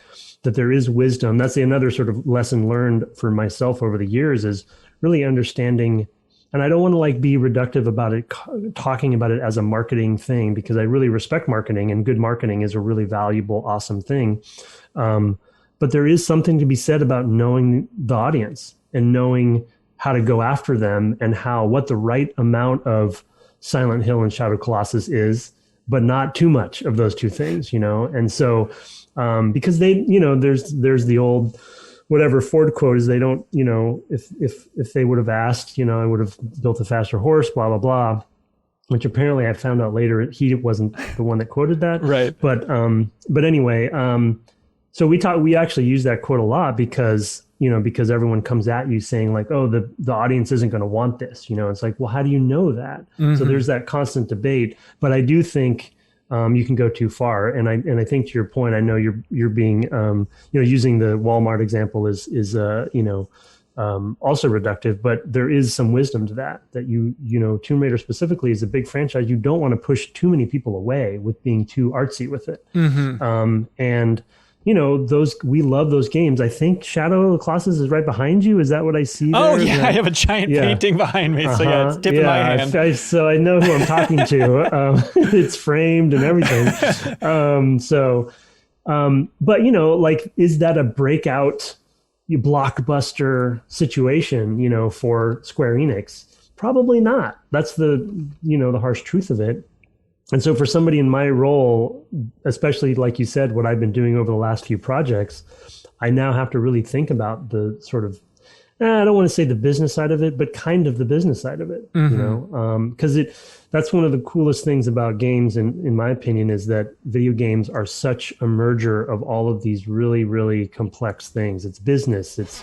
that there is wisdom. That's another sort of lesson learned for myself over the years, is really understanding. And I don't want to be reductive about it, talking about it as a marketing thing, because I really respect marketing, and good marketing is a really valuable, awesome thing. But there is something to be said about knowing the audience and knowing how to go after them, and what the right amount of Silent Hill and Shadow of Colossus is, but not too much of those two things, And so, because there's the old, whatever Ford quote is, they don't, if they would have asked, I would have built a faster horse, blah, blah, blah, which apparently I found out later, he wasn't the one that quoted that. Right. But anyway, so we actually use that quote a lot because everyone comes at you saying like, oh, the audience isn't going to want this, it's like, well, how do you know that? Mm-hmm. So there's that constant debate, but I do think, you can go too far, and I think to your point, I know you're being using the Walmart example is also reductive, but there is some wisdom to that Tomb Raider specifically is a big franchise. You don't want to push too many people away with being too artsy with it, and we love those games. I think Shadow of the Colossus is right behind you. Is that what I see there? Oh, yeah. I have a giant painting behind me. So yeah, it's tip in my hand. So I know who I'm talking to. It's framed and everything. But is that a breakout blockbuster situation, for Square Enix? Probably not. That's the harsh truth of it. And so for somebody in my role, especially like you said, what I've been doing over the last few projects, I now have to really think about the sort of, I don't want to say the business side of it, but kind of the business side of it, because that's one of the coolest things about games, in my opinion, is that video games are such a merger of all of these really, really complex things. It's business, it's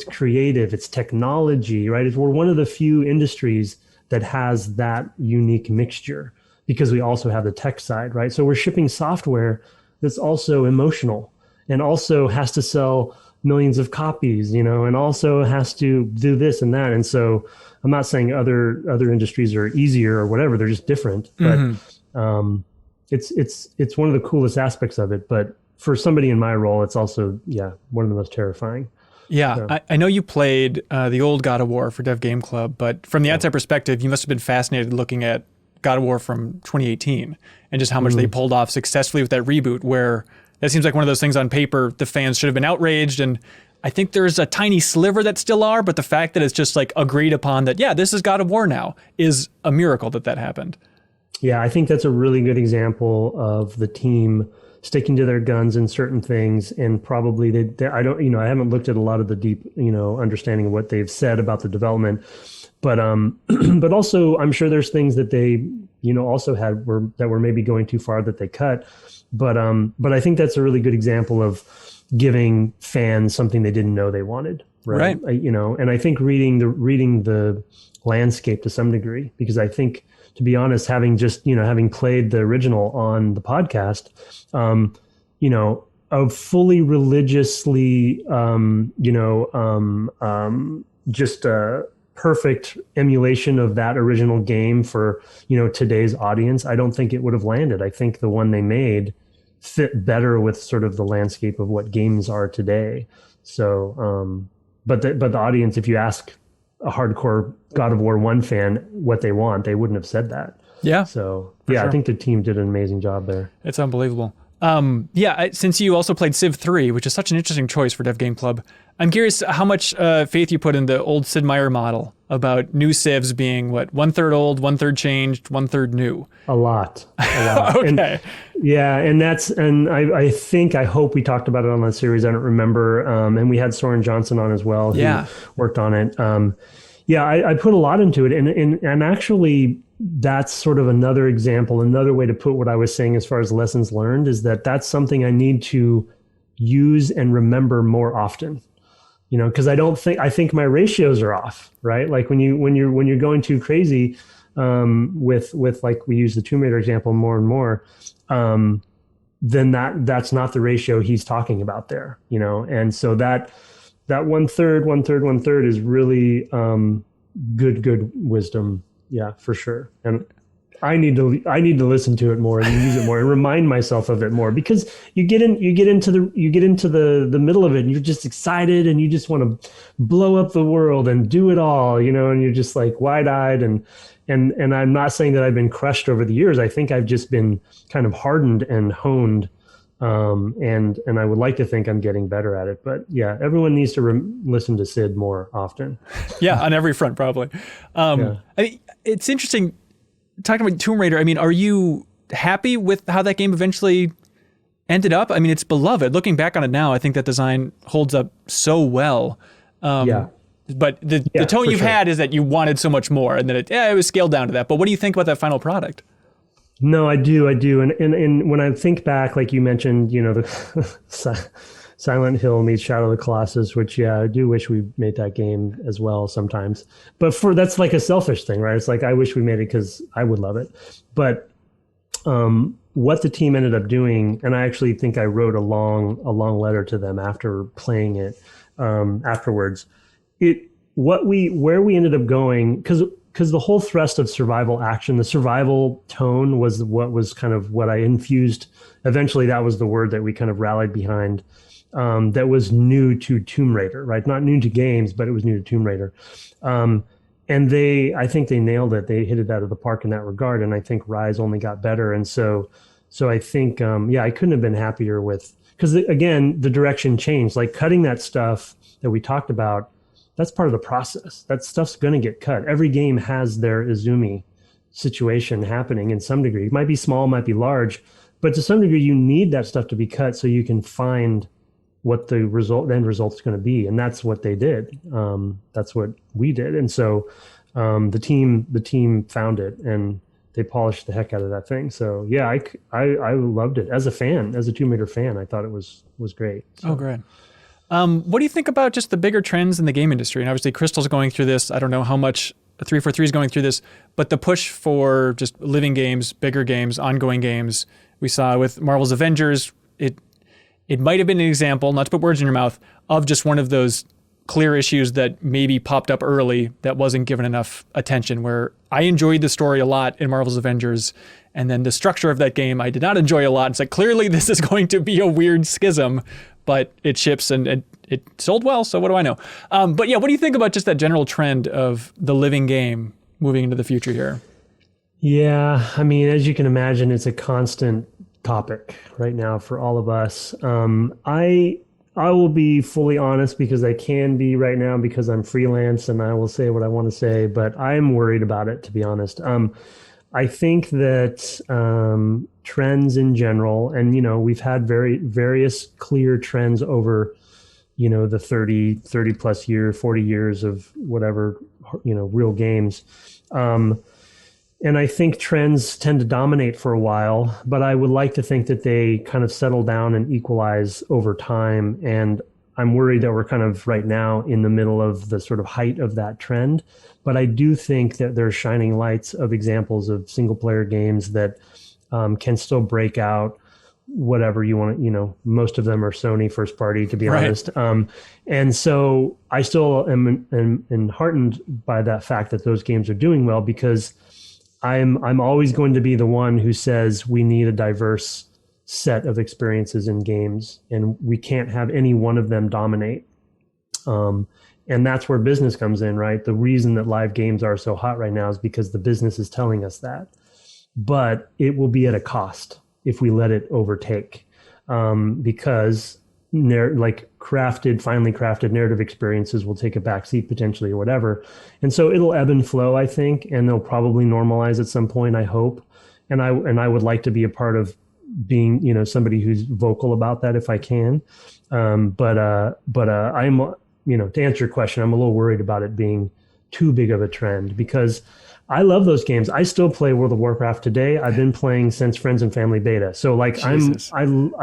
creative, it's technology, right? We're one of the few industries that has that unique mixture, because we also have the tech side, right? So we're shipping software that's also emotional and also has to sell millions of copies, and also has to do this and that. And so I'm not saying other industries are easier or whatever, they're just different, but it's one of the coolest aspects of it. But for somebody in my role, it's also, one of the most terrifying. Yeah, So. I know you played the old God of War for Dev Game Club, but from the outside perspective, you must have been fascinated looking at God of War from 2018 and just how much they pulled off successfully with that reboot, where that seems like one of those things on paper the fans should have been outraged, and I think there's a tiny sliver that still are, but the fact that it's just like agreed upon that, this is God of War now, is a miracle that happened. Yeah, I think that's a really good example of the team sticking to their guns in certain things, and probably I haven't looked at a lot of the deep, understanding of what they've said about the development, but but also I'm sure there's things that they, also that were maybe going too far that they cut, but I think that's a really good example of giving fans something they didn't know they wanted, right? And I think reading the landscape to some degree, because I think, to be honest, having played the original on the podcast, a fully religiously, just a perfect emulation of that original game for, today's audience, I don't think it would have landed. I think the one they made fit better with sort of the landscape of what games are today. So, but the audience, if you ask a hardcore God of War 1 fan what they want, they wouldn't have said that. Yeah. So sure. I think the team did an amazing job there. It's unbelievable. Since you also played Civ 3, which is such an interesting choice for Dev Game Club, I'm curious how much faith you put in the old Sid Meier model about new Civs being, 1/3 old, 1/3 changed, 1/3 new. A lot. Okay. I hope we talked about it on that series. I don't remember. And we had Soren Johnson on as well, who worked on it. I put a lot into it. And actually, that's sort of another example, another way to put what I was saying as far as lessons learned, is that's something I need to use and remember more often. Because I think my ratios are off, right? Like when you're going too crazy, with like we use the Tomb Raider example more and more, then that's not the ratio he's talking about there, and so that 1/3, 1/3, 1/3 is really good wisdom, for sure. And I need to listen to it more and use it more and remind myself of it more, because you get into the middle of it and you're just excited and you just want to blow up the world and do it all, and you're just like wide-eyed, and I'm not saying that I've been crushed over the years. I think I've just been kind of hardened and honed, and I would like to think I'm getting better at it. But everyone needs to listen to Sid more often. Yeah, on every front probably. It's interesting talking about Tomb Raider. Are you happy with how that game eventually ended up? It's beloved. Looking back on it now, I think that design holds up so well. But the tone you've had is that you wanted so much more, and that it was scaled down to that. But what do you think about that final product? No, I do. And when I think back, like you mentioned, the Silent Hill meets Shadow of the Colossus, which, I do wish we made that game as well sometimes. But that's like a selfish thing, right? It's like, I wish we made it because I would love it. But what the team ended up doing, and I actually think I wrote a long letter to them after playing it afterwards. Where we ended up going, because the whole thrust of survival action, the survival tone was what was kind of what I infused. Eventually, that was the word that we kind of rallied behind. That was new to Tomb Raider, right? Not new to games, but it was new to Tomb Raider. And I think they nailed it. They hit it out of the park in that regard. And I think Rise only got better. And so I think, I couldn't have been happier with, because again, the direction changed, like cutting that stuff that we talked about. That's part of the process. That stuff's going to get cut. Every game has their Izumi situation happening in some degree. It might be small, might be large, but to some degree, you need that stuff to be cut so you can find what the end result is going to be. And that's what they did. That's what we did. And so the team found it and they polished the heck out of that thing. So I loved it as a fan, as a Tomb Raider fan. I thought it was great. So. Oh, great. What do you think about just the bigger trends in the game industry? And obviously Crystal's going through this. I don't know how much 343 is going through this, but the push for just living games, bigger games, ongoing games, we saw with Marvel's Avengers, it might have been an example, not to put words in your mouth, of just one of those clear issues that maybe popped up early that wasn't given enough attention, where I enjoyed the story a lot in Marvel's Avengers, and then the structure of that game I did not enjoy a lot. It's like, clearly this is going to be a weird schism, but it ships and it sold well, so what do I know? But yeah, what do you think about just that general trend of the living game moving into the future here? Yeah, I mean, as you can imagine, it's a constant topic right now for all of us. I will be fully honest, because I can be right now because I'm freelance and I will say what I want to say, but I'm worried about it, to be honest. I think that trends in general, and, we've had various clear trends over, the 30 plus year, 40 years of whatever, real games. And I think trends tend to dominate for a while, but I would like to think that they kind of settle down and equalize over time. And I'm worried that we're kind of right now in the middle of the sort of height of that trend. But I do think that there's shining lights of examples of single player games that can still break out whatever you want to, most of them are Sony first party, to be honest. And so I still am heartened by that fact that those games are doing well, because I'm always going to be the one who says we need a diverse set of experiences in games, and we can't have any one of them dominate. And that's where business comes in, right? The reason that live games are so hot right now is because the business is telling us that. But it will be at a cost if we let it overtake, because finely crafted narrative experiences will take a backseat potentially, or whatever. And so it'll ebb and flow, I think, and they'll probably normalize at some point, I hope. And I would like to be a part of being, somebody who's vocal about that if I can. But I'm, to answer your question, I'm a little worried about it being too big of a trend, because I love those games. I still play World of Warcraft today. I've been playing since Friends and Family Beta. So I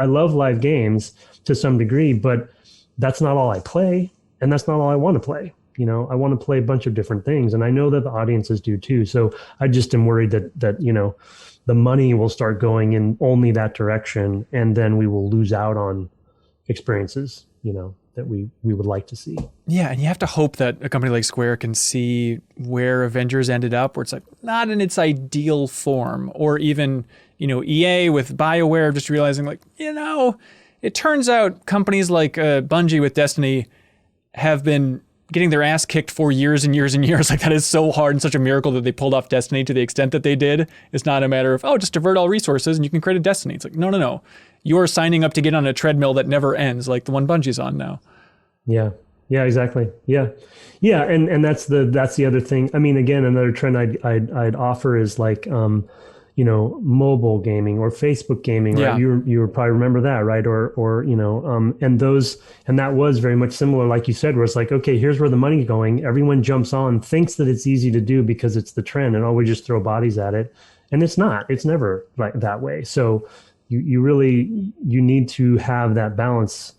love live games to some degree, but that's not all I play, and that's not all I want to play. I want to play a bunch of different things, and I know that the audiences do too. So I just am worried that the money will start going in only that direction, and then we will lose out on experiences, that we would like to see. Yeah, and you have to hope that a company like Square can see where Avengers ended up, where it's like not in its ideal form, or even, EA with BioWare just realizing like, it turns out companies like Bungie with Destiny have been getting their ass kicked for years and years and years. Like, that is so hard and such a miracle that they pulled off Destiny to the extent that they did. It's not a matter of, just divert all resources and you can create a Destiny. It's like, no. You're signing up to get on a treadmill that never ends, like the one Bungie's on now. Yeah, exactly. Yeah. And that's the other thing. I mean, again, another trend I'd offer is like, mobile gaming or Facebook gaming, right? Yeah. You would probably remember that, right? Or and that was very much similar, like you said, where it's like, okay, here's where the money's going. Everyone jumps on, thinks that it's easy to do because it's the trend, and we just throw bodies at it. And it's not. It's never like that way. So you really need to have that balance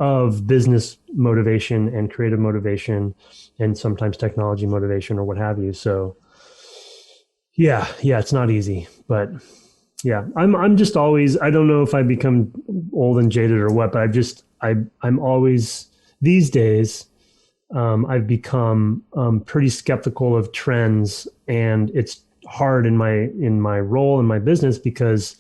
of business motivation and creative motivation, and sometimes technology motivation or what have you. So yeah, it's not easy, but yeah, I'm just always, I don't know if I become old and jaded or what, but I'm always, these days, I've become pretty skeptical of trends, and it's hard in my role in my business, because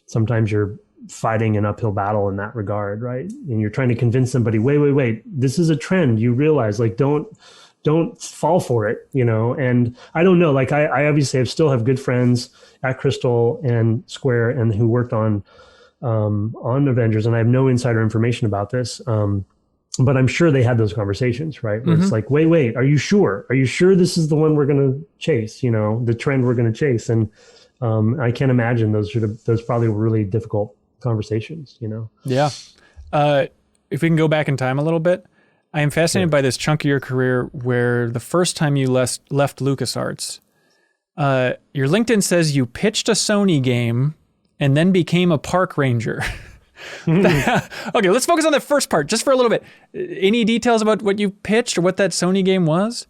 sometimes you're fighting an uphill battle in that regard, right? And you're trying to convince somebody, wait, this is a trend. You realize, like, don't fall for it, And I don't know, like I obviously still have good friends at Crystal and Square and who worked on Avengers, and I have no insider information about this. But I'm sure they had those conversations, right? Where it's like, wait, are you sure? Are you sure this is the one we're going to chase? The trend we're going to chase? And I can't imagine those probably were really difficult conversations, Yeah. If we can go back in time a little bit, I am fascinated by this chunk of your career where the first time you left LucasArts, your LinkedIn says you pitched a Sony game and then became a park ranger. Okay, let's focus on the first part just for a little bit. Any details about what you pitched or what that Sony game was?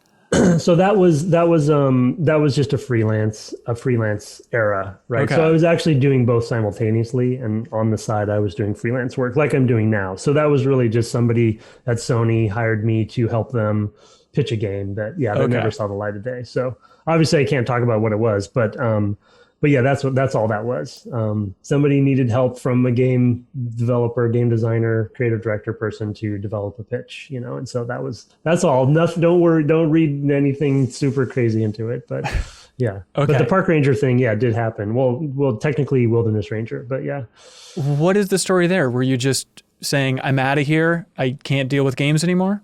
So that was just a freelance era, right? Okay. So I was actually doing both simultaneously, and on the side I was doing freelance work like I'm doing now. So that was really just somebody at Sony hired me to help them pitch a game that Okay. never saw the light of day. So obviously I can't talk about what it was, but yeah, that's all that was. Somebody needed help from a game developer, game designer, creative director person to develop a pitch, and so that's all. Nothing. Don't worry. Don't read anything super crazy into it. But yeah. Okay. But the park ranger thing, yeah, did happen. Well, technically wilderness ranger, but yeah. What is the story there? Were you just saying, I'm out of here, I can't deal with games anymore?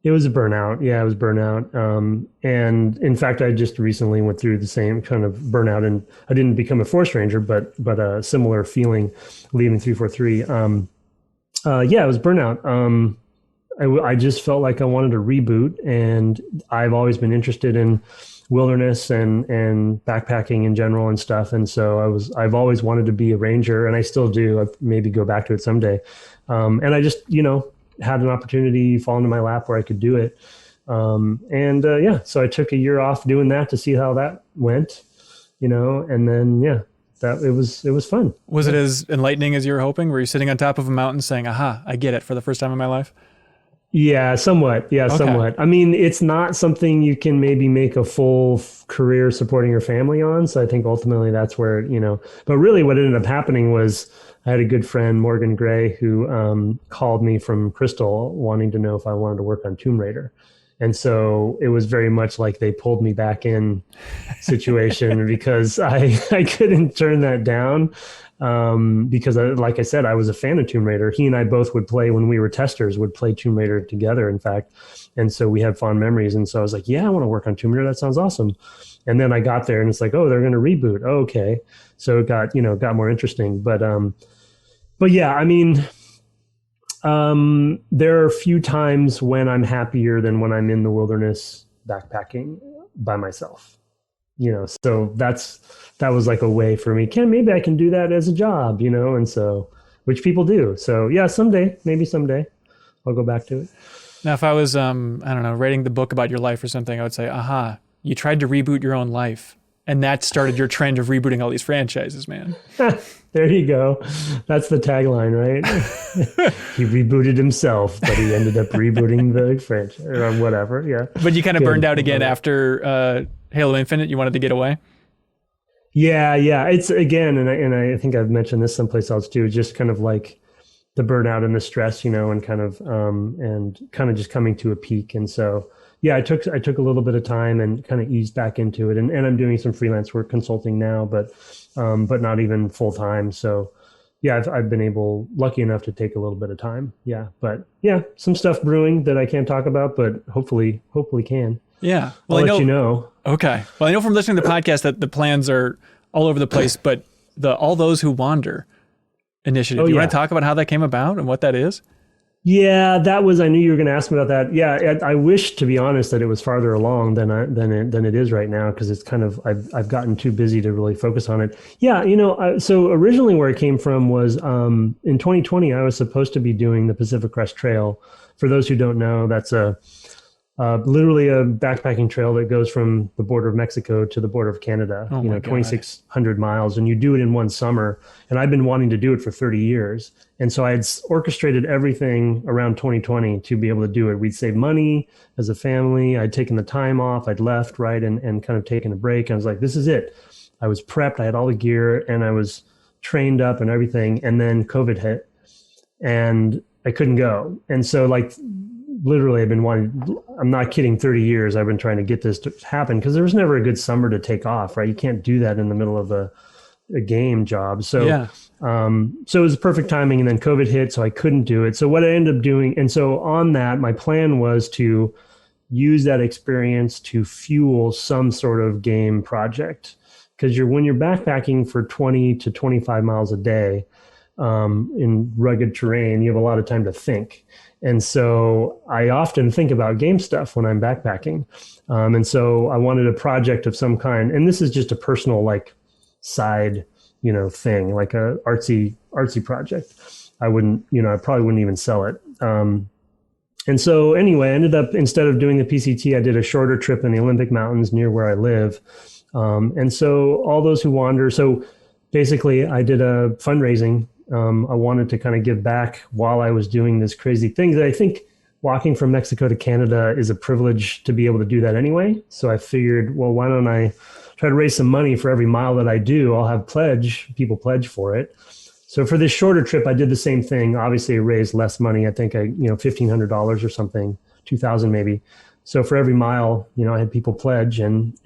It was a burnout. Yeah, it was burnout. And in fact, I just recently went through the same kind of burnout, and I didn't become a force ranger, but a similar feeling leaving 343. Yeah, it was burnout. I just felt like I wanted to reboot, and I've always been interested in wilderness and backpacking in general and stuff. And so I've always wanted to be a ranger, and I still do. I maybe go back to it someday. And I just, had an opportunity fall into my lap where I could do it. Yeah, so I took a year off doing that to see how that went, and then, yeah, it was fun. Was it as enlightening as you were hoping? Were you sitting on top of a mountain saying, aha, I get it for the first time in my life? Yeah, somewhat. Yeah, okay. Somewhat. I mean, it's not something you can maybe make a full career supporting your family on. So I think ultimately that's where, but really what ended up happening was I had a good friend, Morgan Gray, who called me from Crystal wanting to know if I wanted to work on Tomb Raider. And so it was very much like they pulled me back in situation because I couldn't turn that down. Because like I said, I was a fan of Tomb Raider. He and I both would play when we were testers, would play Tomb Raider together, in fact. And so we had fond memories. And so I was like, yeah, I want to work on Tomb Raider. That sounds awesome. And then I got there and it's like, oh, they're going to reboot. Oh, okay. So it got more interesting. But yeah, I mean, there are a few times when I'm happier than when I'm in the wilderness backpacking by myself. So that was like a way for me. Maybe I can do that as a job, and so, which people do. So yeah, maybe someday I'll go back to it. Now, if I was, I don't know, writing the book about your life or something, I would say, aha, you tried to reboot your own life. And that started your trend of rebooting all these franchises, man. There you go. That's the tagline, right? He rebooted himself, but he ended up rebooting the franchise or whatever. Yeah. But you kind of burned out again after Halo Infinite. You wanted to get away. Yeah. It's again, and I think I've mentioned this someplace else too. Just kind of like the burnout and the stress, and kind of just coming to a peak. And so, yeah, I took a little bit of time and kind of eased back into it, and I'm doing some freelance work consulting now, but not even full time. So yeah, I've been lucky enough to take a little bit of time. Yeah, but yeah, some stuff brewing that I can't talk about, but hopefully can. Yeah, well, I'll let you know. Okay, well, I know from listening to the podcast that the plans are all over the place, but the All Those Who Wander initiative. You want to talk about how that came about and what that is? Yeah, I knew you were going to ask me about that. Yeah, I wish, to be honest, that it was farther along than it is right now, because it's kind of, I've gotten too busy to really focus on it. Yeah, so originally where it came from was in 2020, I was supposed to be doing the Pacific Crest Trail. For those who don't know, that's literally a backpacking trail that goes from the border of Mexico to the border of Canada, 2,600 miles, and you do it in one summer. And I've been wanting to do it for 30 years. And so I had orchestrated everything around 2020 to be able to do it. We'd save money as a family. I'd taken the time off. I'd left, right, and kind of taken a break. I was like, this is it. I was prepped. I had all the gear and I was trained up and everything. And then COVID hit and I couldn't go. And so literally I'm not kidding, 30 years I've been trying to get this to happen, because there was never a good summer to take off, right? You can't do that in the middle of a game job. So yeah. So it was perfect timing, and then COVID hit, so I couldn't do it. So what I ended up doing, and so on that, my plan was to use that experience to fuel some sort of game project. Because when you're backpacking for 20 to 25 miles a day in rugged terrain, you have a lot of time to think. And so I often think about game stuff when I'm backpacking. And so I wanted a project of some kind. And this is just a personal side, thing, like a artsy project. I probably wouldn't even sell it. And so anyway, I ended up, instead of doing the PCT, I did a shorter trip in the Olympic Mountains near where I live. And so all those who wander, so basically I did a fundraising. I wanted to kind of give back while I was doing this crazy thing that I think walking from Mexico to Canada is a privilege to be able to do that anyway. So I figured, well, why don't I try to raise some money for every mile that I do? I'll have people pledge for it. So for this shorter trip, I did the same thing. Obviously, I raised less money. I think $1,500 or something, $2,000 maybe. So for every mile, I had people pledge and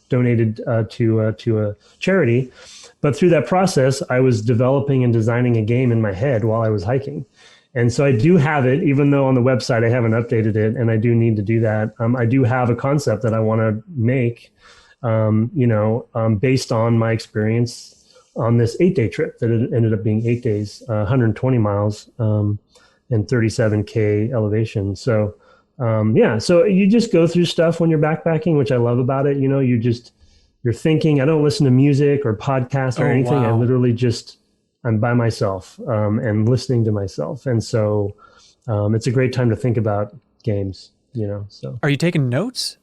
donated to a charity. But through that process, I was developing and designing a game in my head while I was hiking. And so I do have it, even though on the website I haven't updated it, and I do need to do that. I do have a concept that I want to make, based on my experience on this 8-day trip that it ended up being 8 days, 120 miles, and 37K elevation. So, so you just go through stuff when you're backpacking, which I love about it. You're thinking. I don't listen to music or podcasts or anything. Wow. I literally I'm by myself and listening to myself. And so it's a great time to think about games, so. Are you taking notes?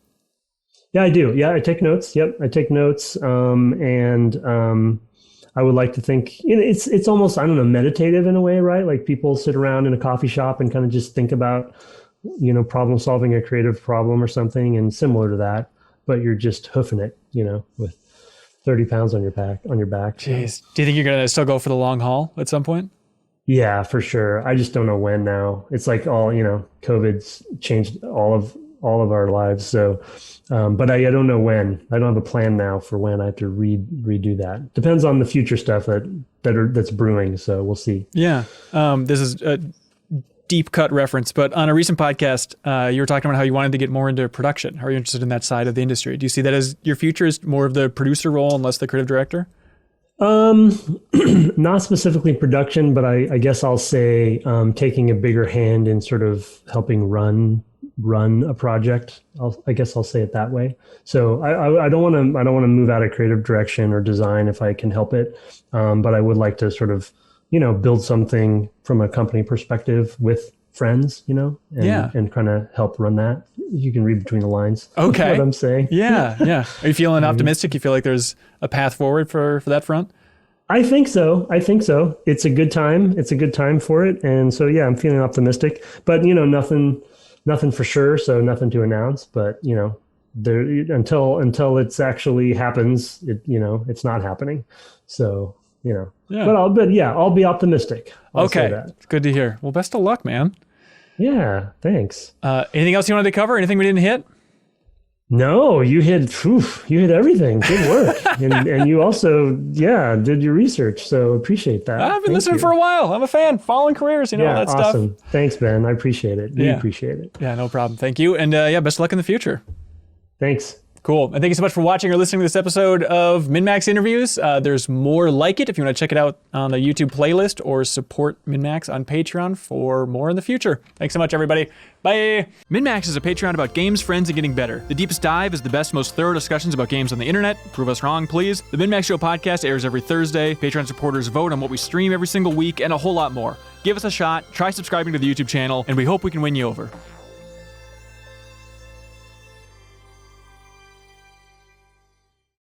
Yeah, I do. Yeah, I take notes. Yep, I take notes. I would like to think it's almost, I don't know, meditative in a way, right? Like people sit around in a coffee shop and kind of just think about, problem solving a creative problem or something, and similar to that, but you're just hoofing it, with 30 pounds on your back. Jeez. Do you think you're going to still go for the long haul at some point? Yeah, for sure. I just don't know when now. It's like COVID's changed all of our lives. So, but I don't know when. I don't have a plan now for when I have to redo that. Depends on the future stuff that's brewing. So we'll see. Yeah. This is a deep cut reference, but on a recent podcast, you were talking about how you wanted to get more into production. How are you interested in that side of the industry? Do you see that as your future is more of the producer role and less the creative director? Not specifically production, but I guess I'll say taking a bigger hand in sort of helping run a project. I guess I'll say it that way. So I don't want to move out of creative direction or design if I can help it. But I would like to sort of, build something from a company perspective with friends, and kind of help run that. You can read between the lines. Okay. What I'm saying. Yeah. Are you feeling optimistic? You feel like there's a path forward for that front? I think so. It's a good time. It's a good time for it. And so, yeah, I'm feeling optimistic, but nothing for sure. So nothing to announce, but there, until it's actually happens, it's not happening. So, yeah. I'll be optimistic. Okay. Good to hear. Well, best of luck, man. Yeah. Thanks. Anything else you wanted to cover? Anything we didn't hit? No, you hit everything. Good work. and you also, did your research. So appreciate that. I've been listening for a while. I'm a fan. Following careers, all that stuff. Awesome. Thanks, Ben. I appreciate it. We appreciate it. Yeah, no problem. Thank you. And best of luck in the future. Thanks. Cool. And thank you so much for watching or listening to this episode of MinnMax Interviews. There's more like it if you want to check it out on the YouTube playlist or support MinnMax on Patreon for more in the future. Thanks so much, everybody. Bye. MinnMax is a Patreon about games, friends, and getting better. The Deepest Dive is the best, most thorough discussions about games on the internet. Prove us wrong, please. The MinnMax Show podcast airs every Thursday. Patreon supporters vote on what we stream every single week, and a whole lot more. Give us a shot, try subscribing to the YouTube channel, and we hope we can win you over.